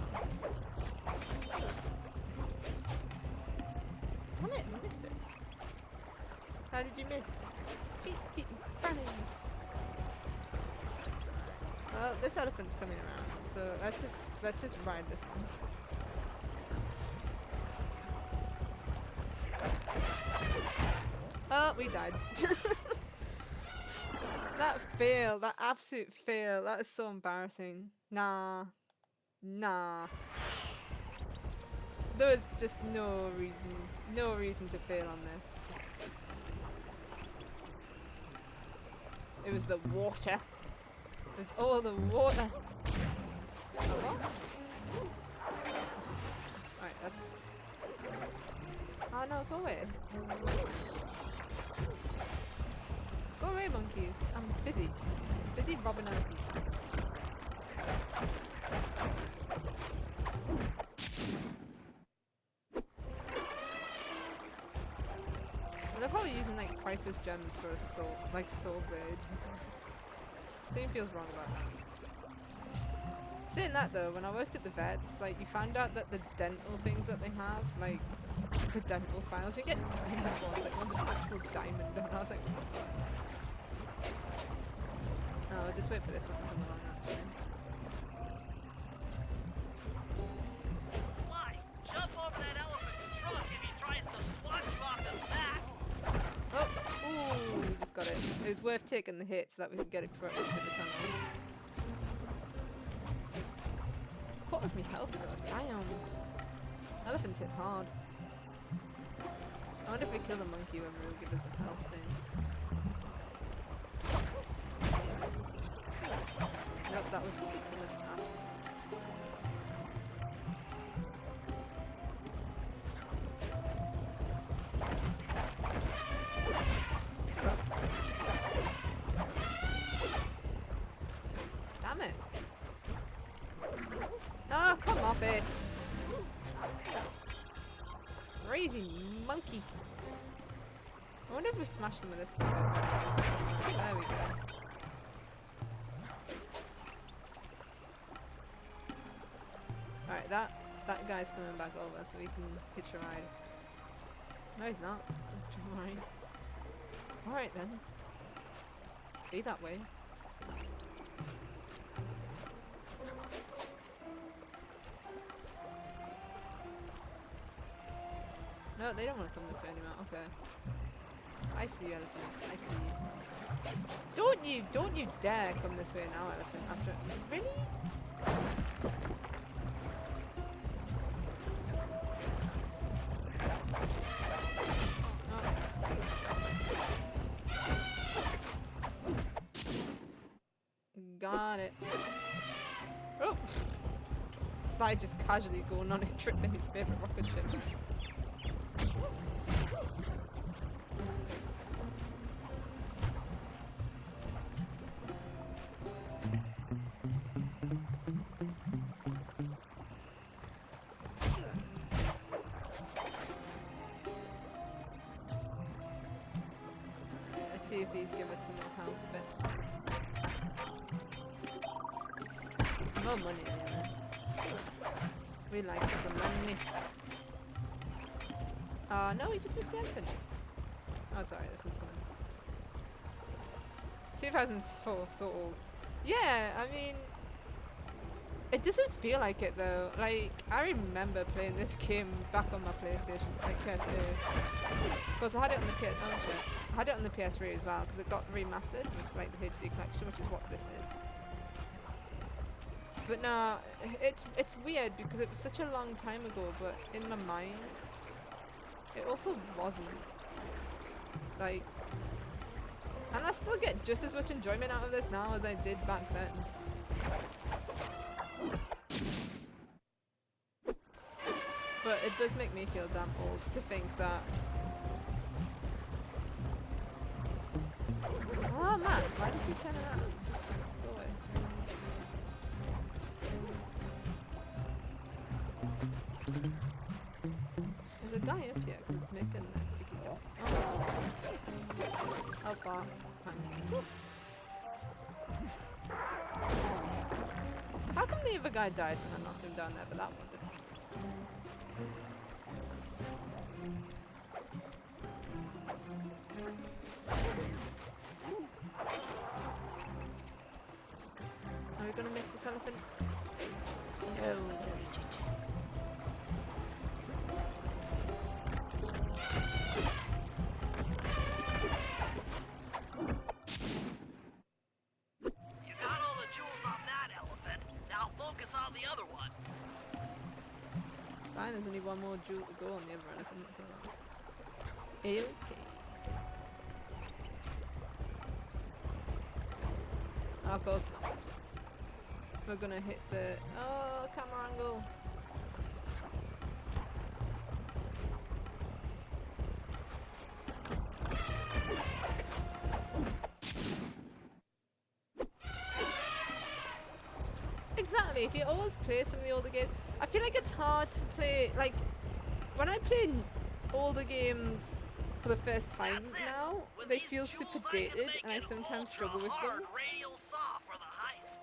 Damn it, I missed it. How did you miss it? Keep running. Well, this elephant's coming around, so let's just ride this one. Oh, we died. That fail, that absolute fail, that is so embarrassing. Nah. Nah. There was just no reason to fail on this. It was the water. It was all the water. What? Right, that's... Oh no, go away. Go away, monkeys. I'm busy. Busy robbing elephants. They're probably using like priceless gems for a soul, like soul blade. Just something feels wrong about that. Saying that though, when I worked at the vets, like you found out that the dental things that they have, like the dental files, you get diamond ones, like one's an actual diamond, and I was like, what the fuck? No, I'll just wait for this one to come along actually. Sly, jump over that elephant's trunk if he tries to swat you off his back. Oh, ooh, we just got it. It was worth taking the hit so that we could get it for the tunnel. Quarter of me health though, damn. Elephants hit hard. I wonder if we kill the monkey when we'll give us a health thing. Nope, that would just be too much to ask. Damn it! Oh, come off it! Crazy monkey! I wonder if we smash some of this stuff up. There we go. Alright, that guy's coming back over so we can hitch a ride. No, he's not. Alright then. Be that way. No, they don't want to come this way anymore. Okay. I see you, elephants. I see you. Don't you dare come this way now, elephant. After... Really? Got it. Oh! Sly just casually going on a trip in his favourite rocket ship. Let's see if these give us some more health bits. More money, yeah. We likes the money. No, we just missed the elephant. Oh, it's alright, this one's coming. 2004, so old. Yeah, I mean... It doesn't feel like it though. Like, I remember playing this game back on my PlayStation, like PS2. Because I had it on the PS... Oh shit. I had it on the PS3 as well, because it got remastered with like the HD collection, which is what this is. But no, it's weird because it was such a long time ago, but in my mind, it also wasn't. Like, and I still get just as much enjoyment out of this now as I did back then. But it does make me feel damn old to think that... Oh man, why did you turn around? Just go away. There's a guy up here because it's making the ticky-tock. Oh. Health bar. Fine. How come the other guy died when I knocked him down there, but that one didn't? Are we gonna miss this elephant? No, we're gonna reach it. other one. It's fine, there's only one more jewel to go on the other elephant, so that's okay. Of course not. We're gonna hit the... Oh, camera angle. Exactly, if you always play some of the older games, I feel like it's hard to play, like, when I play older games for the first time now, they feel super dated and I sometimes struggle with them.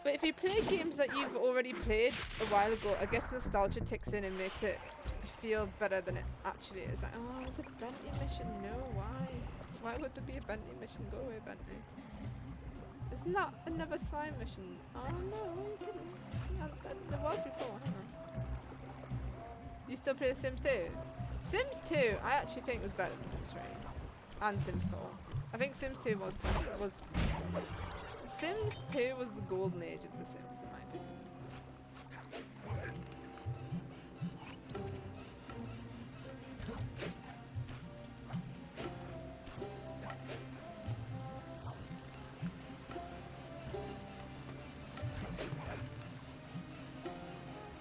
But if you play games that you've already played a while ago, I guess nostalgia ticks in and makes it feel better than it actually is. Like, oh, there's a Bentley mission. No, why? Why would there be a Bentley mission? Go away, Bentley. It's not another Sly mission. Oh no, are you kidding? There was before, hang on. You still play Sims 2? Sims 2, I actually think was better than Sims 3. And Sims 4. I think Sims 2 was Sims 2 was the golden age of the Sims, in my opinion.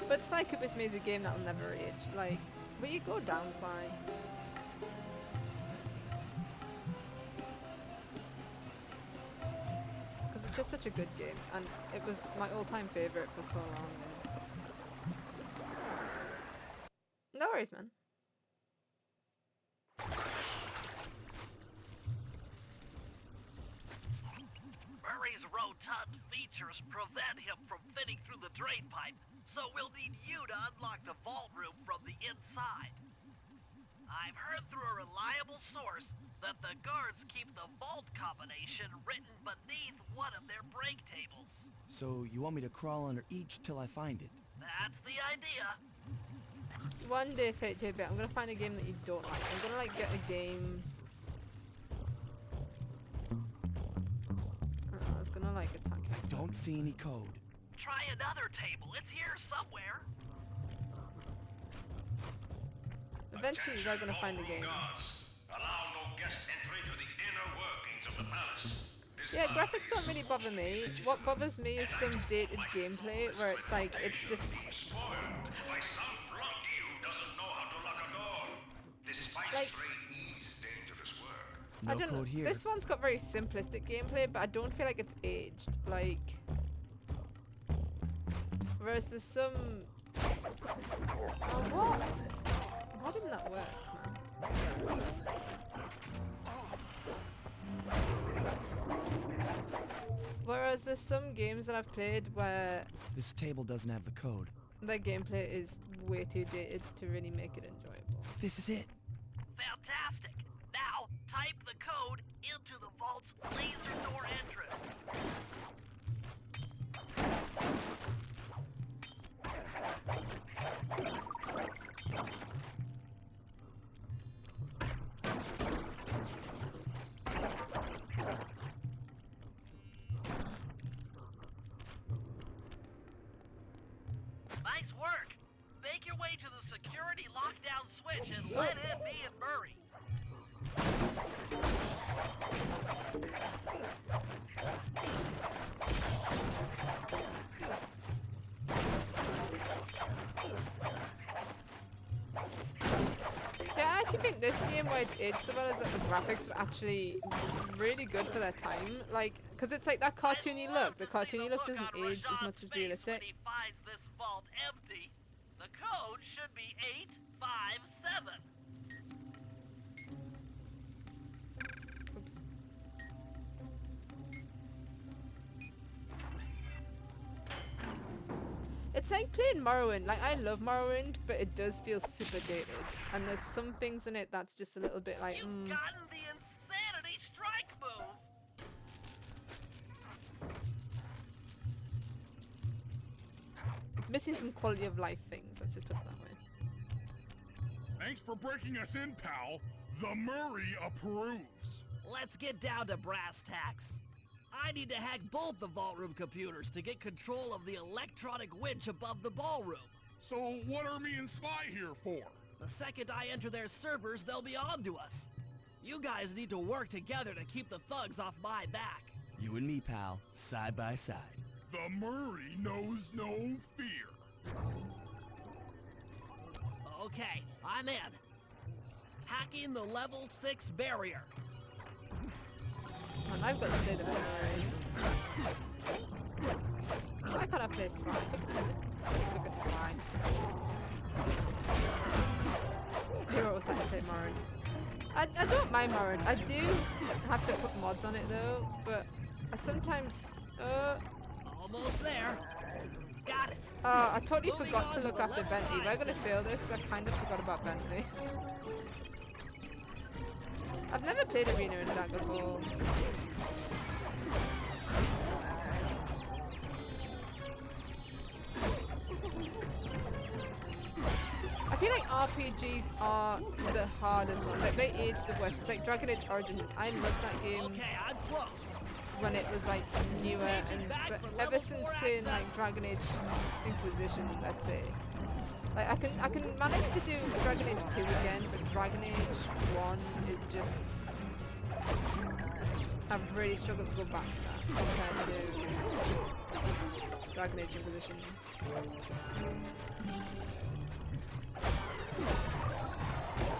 But Sly Cooper to me is a game that'll never age. Like, will you go down, Sly? Because it's just such a good game, and it was my all-time favourite for so long. And... No worries, man. Furry's rotund features prevent him from fitting through the drain pipe, so we'll need you to unlock the vault room from the inside. I've heard through a reliable source that the guards keep the vault combination written beneath one of their break tables. So you want me to crawl under each till I find it? That's the idea. One day, Fate Tape, I'm gonna find a game that you don't like. I'm gonna like get a game. I was gonna like attack you. I don't see any code. Try another table. It's here somewhere. Eventually, they're gonna find a game. Allow no guest entry to the inner workings of the palace. Yeah, graphics don't really bother me. What bothers me is some dated gameplay where it's like, it's just... Spoiled by some flunky who doesn't know how to lock a door. This spice Like- trade is dangerous work. No I don't know. code here. This one's got very simplistic gameplay, but I don't feel like it's aged. Like... Whereas there's some... Oh, what? Why didn't that work, man? Whereas there's some games that I've played where This table doesn't have the code. the gameplay is way too dated to really make it enjoyable. This is it. Fantastic. Now, type the code into the vault's laser door entrance. Nice work. Make your way to the security lockdown switch and let in me and Murray. Yeah, I actually think this game, where it's aged so well, is that the graphics were actually really good for their time. Like, because it's like that cartoony look. The cartoony look doesn't age as much as realistic. When he finds this vault empty, the code should be 857. Oops. It's like playing Morrowind. Like, I love Morrowind, but it does feel super dated. And there's some things in it that's just a little bit like, You've gotten the insanity strike move. it's missing some quality of life things. Let's just put it that way. Thanks for breaking us in, pal. The Murray approves. Let's get down to brass tacks. I need to hack both the vault room computers to get control of the electronic winch above the ballroom. So what are me and Sly here for? The second I enter their servers, they'll be on to us. You guys need to work together to keep the thugs off my back. You and me, pal, side by side. The Murray knows no fear. Okay, I'm in. Hacking the level 6 barrier. And I've got to play the one already. Why can't I play Sly? Look at Sly. You're also going to play Moran. I don't mind Moran. I do have to put mods on it though, but I sometimes... Almost there. Got it. I totally forgot to look after Bentley. We're going to fail this because I kind of forgot about Bentley. I've never played Arena in Daggerfall. I feel like RPGs are the hardest ones. Like they age the worst. It's like Dragon Age Origins. I loved that game. Okay, I'm close. When it was like newer, and but ever since playing like Dragon Age Inquisition, let's say, like I can manage to do Dragon Age 2 again, but Dragon Age 1 is just, I've really struggled to go back to that compared to Dragon Age Inquisition.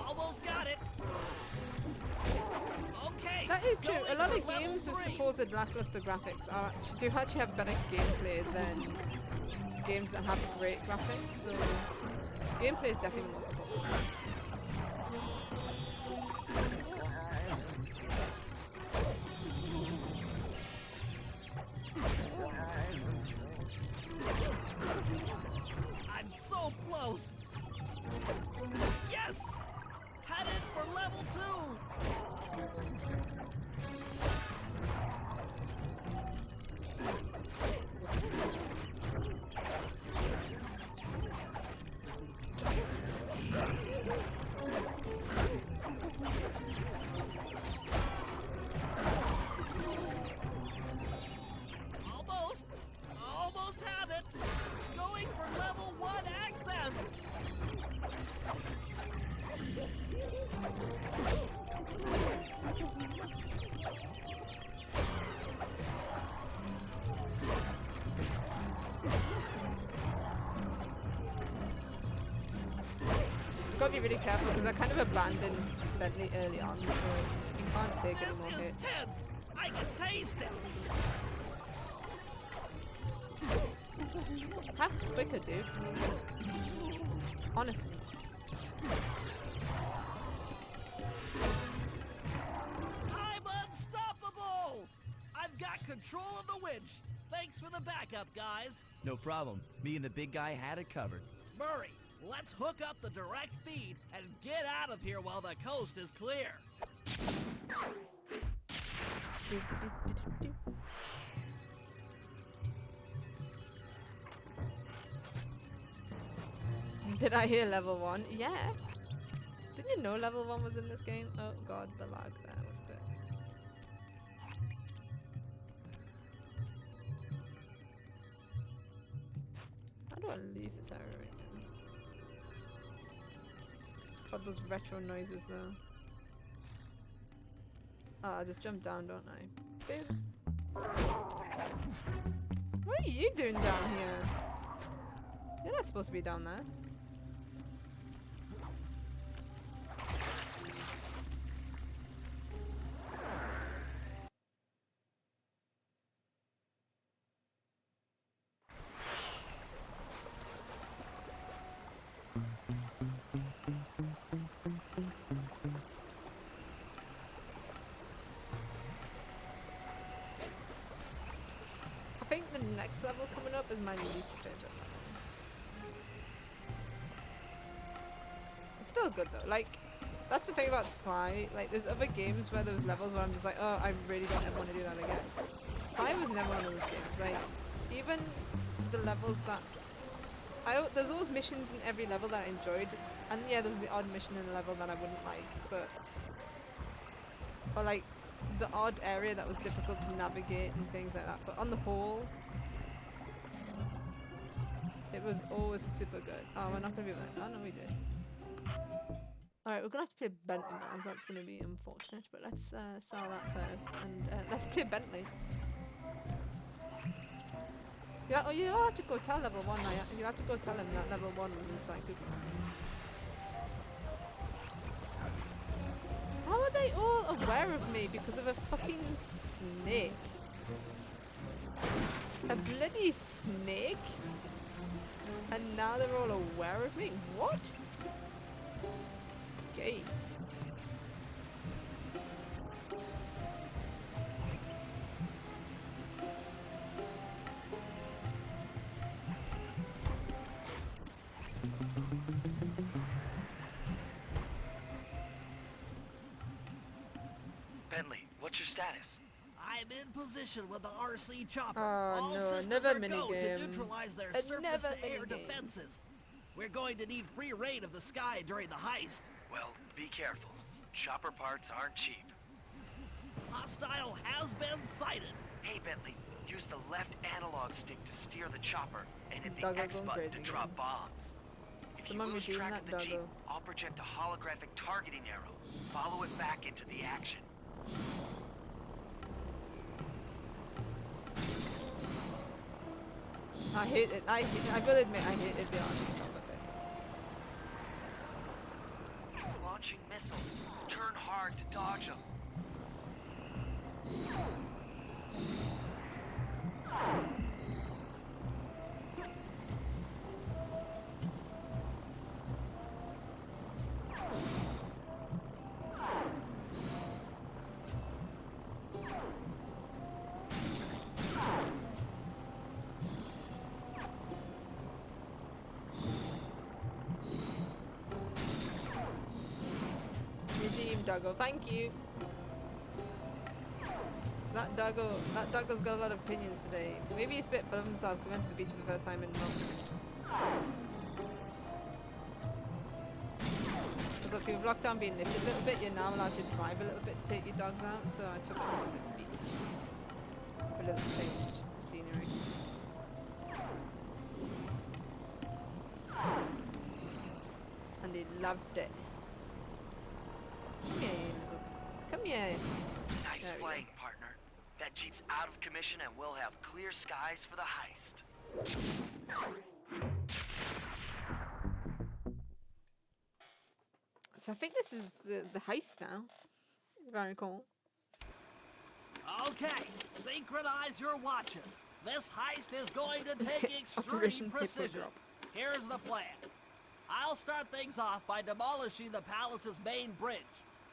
Almost got it. Okay. That is true. A lot of games with supposed lackluster graphics do actually have better gameplay than games that have great graphics. So gameplay is definitely the most important. I'm so close. Yes. Headed for level 2. Almost have it. Going for level 1 access. You've got to be really careful because I kind of abandoned Bentley early on, so you can't take any more This is hits. tense. I can taste it. Hack quicker, dude. Honestly. I'm unstoppable. I've got control of the winch. Thanks for the backup, guys. No problem. Me and the big guy had it covered. Murray, let's hook up the direct feed and get out of here while the coast is clear. Do, do, do, do, do. Did I hear level 1? Yeah. Didn't you know level 1 was in this game? Oh god, the lag there was a bit. How do I leave this area right now? God, those retro noises though. Oh, I just jump down, don't I? Boom. What are you doing down here? You're not supposed to be down there. I think the next level coming up is my least favorite level. It's still good though. Like, that's the thing about Sly. Like, there's other games where there's levels where I'm just like, oh, I really don't ever want to do that again. Sly was never one of those games. Like, even the levels that there's always missions in every level that I enjoyed, and yeah, there was the odd mission in a level that I wouldn't like, but or like the odd area that was difficult to navigate and things like that. But on the whole, it was always super good. Oh, we're not gonna be able to. Oh no, we did. Alright, we're gonna have to play Bentley now, so that's gonna be unfortunate. But let's sell that first, and let's play Bentley. Yeah, oh, you don't have to go tell level 1 now. You have to go tell him that level 1 was in Sly Cooper. How are they all aware of me because of a fucking snake? A bloody snake? And now they're all aware of me? What? Okay. Bentley, what's your status? I'm in position with the RC chopper. Oh All no, systems another are go to minigame. neutralize their Another surface-to-air minigame. defenses. We're going to need free reign of the sky during the heist. Well, be careful. Chopper parts aren't cheap. Hostile has been sighted. Hey, Bentley, use the left analog stick to steer the chopper and hit the Doggo X going button crazy to drop again. bombs. If Someone you lose redeem track that of the Jeep, Doggo. I'll project a holographic targeting arrow. Follow it back into the action. I hate it. I will admit I hated the RC chopper bits. Launching missiles. Turn hard to dodge them. Redeem Doggo, thank you. That Doggo's got a lot of opinions today. Maybe he's a bit full of himself because he went to the beach for the first time in months. Because obviously with lockdown being lifted a little bit, you're now allowed to drive a little bit to take your dogs out, so I took him to the beach for a little change of scenery. And he loved it. Come here, you little... Come here. Nice There we playing, partner. That Jeep's out of commission and we'll have clear skies for the heist. So I think this is the heist now. Very cool. Okay, synchronize your watches. This heist is going to take Operation extreme Paper precision. Drop. Here's the plan. I'll start things off by demolishing the palace's main bridge.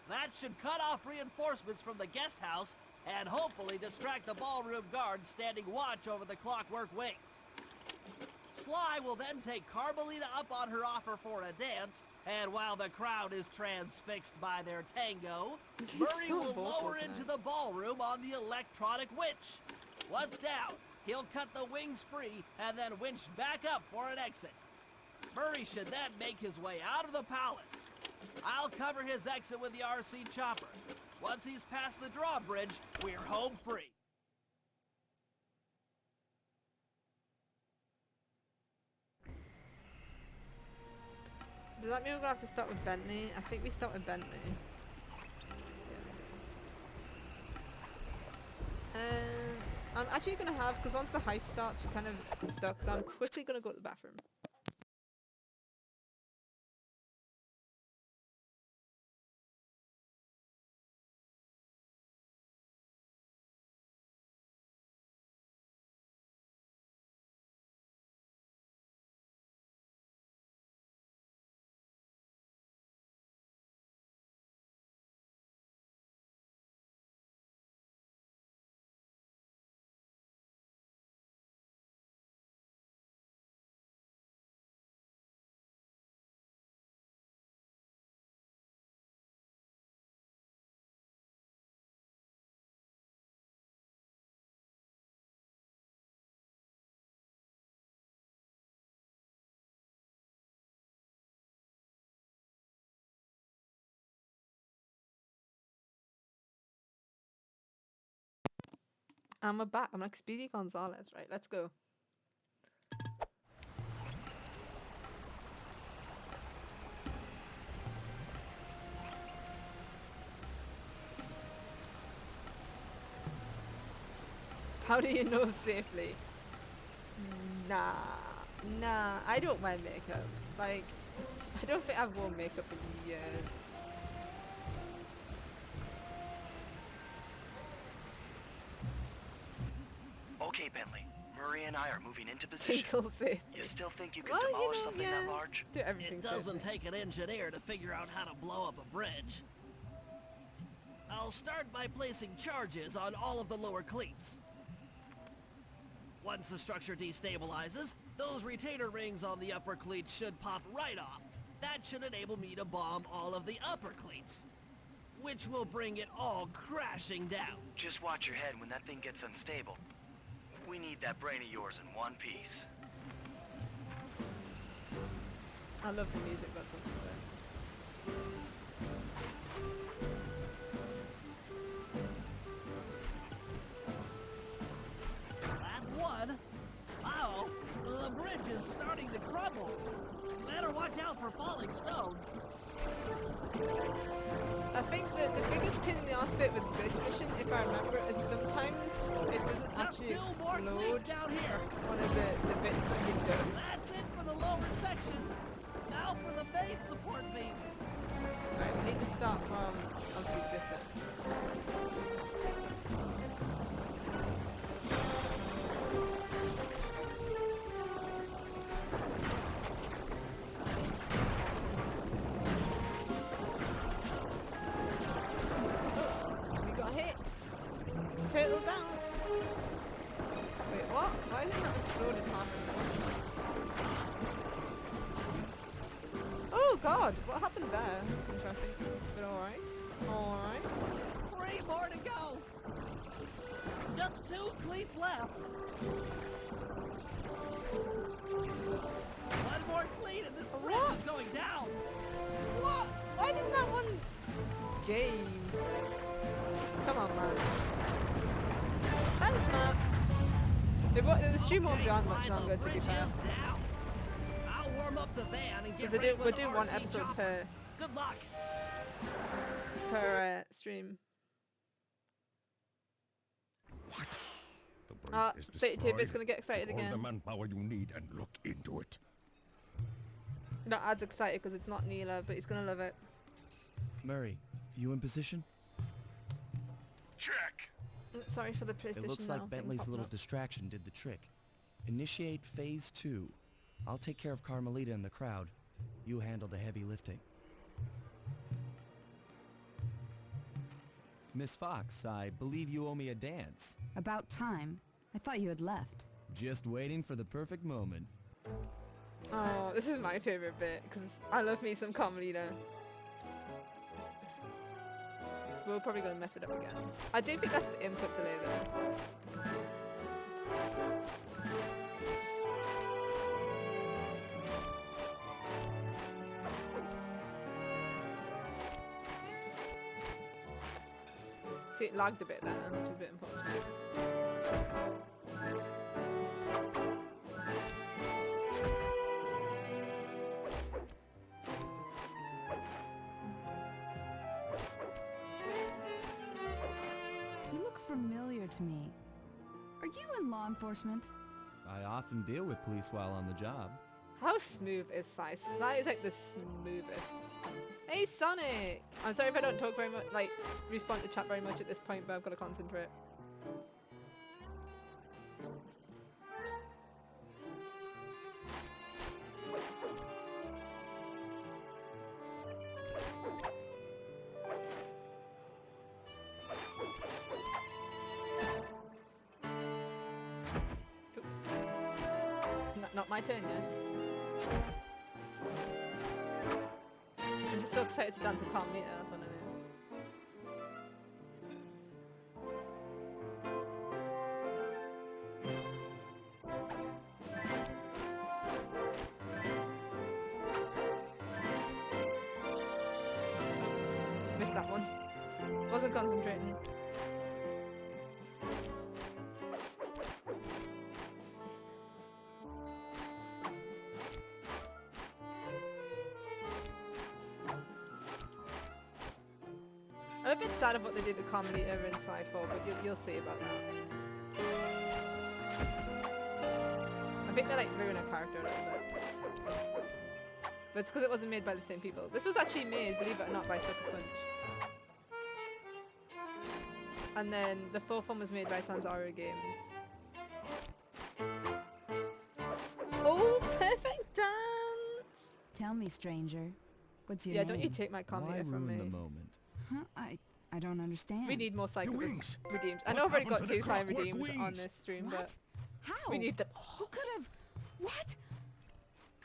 That should cut off reinforcements from the guest house and hopefully distract the ballroom guards standing watch over the Clockwerk wings. Sly will then take Carmelita up on her offer for a dance, and while the crowd is transfixed by their tango, Murray so will vocal lower into the ballroom on the electronic winch. Once down, he'll cut the wings free and then winch back up for an exit. Murray should then make his way out of the palace. I'll cover his exit with the RC chopper. Once he's past the drawbridge, we're home free. Does that mean we're gonna have to start with Bentley? I think we start with Bentley. Yeah. I'm actually gonna have, because once the heist starts, you're kind of stuck, so I'm quickly gonna go to the bathroom. And we're back. I'm like Speedy Gonzalez. Right, let's go. How do you know safely? Nah, I don't wear makeup. Like, I don't think I've worn makeup in years. Okay, Bentley. Murray and I are moving into position. Tinkle safe. You still think you can Well, you demolish know, something yeah. that large? Do everything It doesn't safely. take an engineer to figure out how to blow up a bridge. I'll start by placing charges on all of the lower cleats. Once the structure destabilizes, those retainer rings on the upper cleats should pop right off. That should enable me to bomb all of the upper cleats, which will bring it all crashing down. Just watch your head when that thing gets unstable. We need that brain of yours in one piece. I love the music that's on this bit. Last one. Uh-oh, the bridge is starting to crumble. Better watch out for falling stones. I think that the biggest pain in the arse bit with this mission, if I remember, is sometimes it doesn't actually Just 2 more explode cleats down here. one of the bits that you've done. That's it for the lower section. Now for the main support beams. Right, we need to start from, obviously, this end. We got hit. Turtle down. Wait, what? Why is it not exploded half in one? Oh god, what happened there? Interesting. But alright. Alright. 3 more to go. Just 2 cleats left. 1 more cleat and this bridge What? is going down. What? Why didn't that one game? Come on, man. Thanks, Mark. The stream won't be on much Fine, longer, the to be bridge fair. is down. I'll warm up the van and get Because ready we're for the doing one RC episode chopper. Good luck. per stream. What? The bridge is 32 destroyed. bit's gonna get excited Take all the again. manpower you need and look into it. Not as excited because it's not Neela, but he's gonna love it. Murray, you in position? Check. Sorry for the PlayStation. It looks now like thing Bentley's popping little up. distraction did the trick. Initiate phase 2. I'll take care of Carmelita and the crowd. You handle the heavy lifting. Miss Fox, I believe you owe me a dance. About time. I thought you had left. Just waiting for the perfect moment. Oh, this is my favorite bit because I love me some Carmelita. We're probably gonna mess it up again. I do think that's the input delay though. See, it lagged a bit there, which is a bit unfortunate. You look familiar to me. Are you in law enforcement? I often deal with police while on the job. How smooth is Sly? Sly is like the smoothest. Hey Sonic! I'm sorry if I don't talk very much, like respond to chat very much at this point, but I've got to concentrate. Oops. Not my turn yet. I'm just so excited to dance with Carmelita, that's what it is. Oops, missed that one. Wasn't concentrating. a bit sad of what they did to comedy over in Sly 4, but you'll see about that. I think they like ruin a character a little bit. But it's because it wasn't made by the same people. This was actually made, believe it or not, by Sucker Punch. And then the fourth one was made by Sanzaro Games. Oh, perfect dance! Tell me, stranger. What's your Yeah, name? don't you take my comedy Why from ruin me. the moment? Huh? I don't understand. We need more Sly Cooper wings. redeems. I What know I've already got happened to 2 the Sly Clockwerk redeems on wings? this stream, What? but How? we need them. Who could have? What?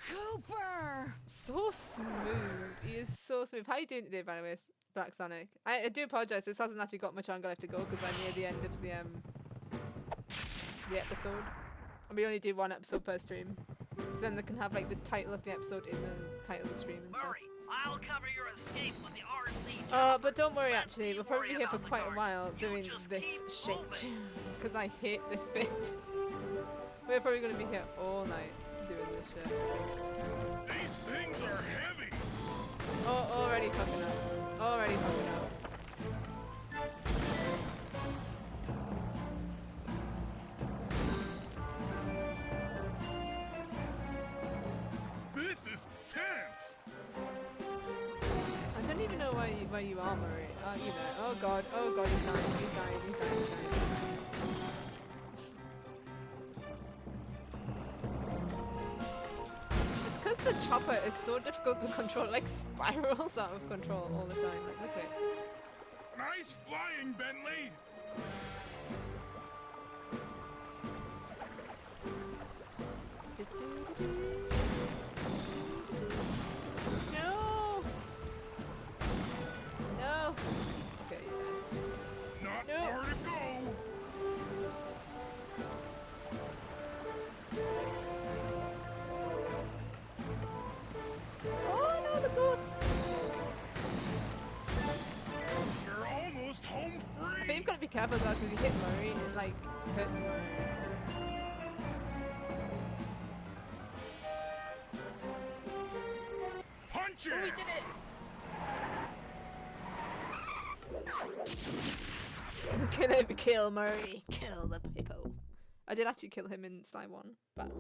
Cooper! So smooth. He is so smooth. How are you doing today, by the way, Black Sonic? I do apologise. This hasn't actually got much longer left to go because we're near the end of the episode, and we only do 1 episode per stream. So then they can have like the title of the episode in the title of the stream and stuff. Furry, I'll cover your escape with the RC. But don't worry. Let's Actually, be we'll probably be worried here for about the quite a guards. while You doing just this keep shit moving. because I hate this bit. We're probably gonna be here all night doing this shit. These things are heavy. Oh, already fucking up. Already fucking up. This is tense. I don't even know where you are, Murray. Are you there? Oh god, he's dying, he's dying, he's dying, he's dying. It's because the chopper is so difficult to control, it like spirals out of control all the time. Like, look at it. Nice flying, Bentley. No! No! Okay, you're dead. Not No. far to go. Oh no, the goats! You're almost home I free. think you've got to be careful as well because if you hit Murray, it like hurts Murray. Punch it. Oh, we did it! Kill him, kill Murray, kill the people. I did actually kill him in Sly 1, but...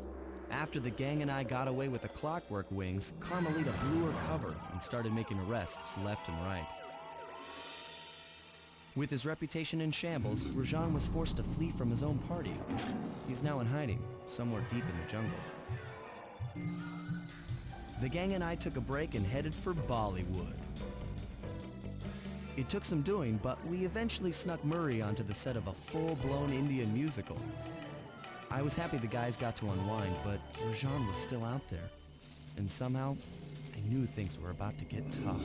After the gang and I got away with the Clockwerk wings, Carmelita blew her cover and started making arrests left and right. With his reputation in shambles, Rajan was forced to flee from his own party. He's now in hiding, somewhere deep in the jungle. The gang and I took a break and headed for Bollywood. It took some doing, but we eventually snuck Murray onto the set of a full-blown Indian musical. I was happy the guys got to unwind, but Rajan was still out there. And somehow, I knew things were about to get tough.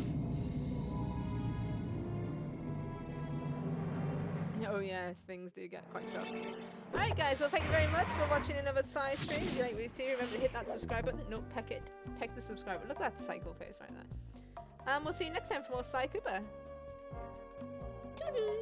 Oh yes, things do get quite tough. Alright guys, well thank you very much for watching another Sly stream. If you like what you see, remember to hit that subscribe button. No, peck it. Peck the subscribe button. Look at that psycho face right there. And we'll see you next time for more Sly Cooper. Doo-doo.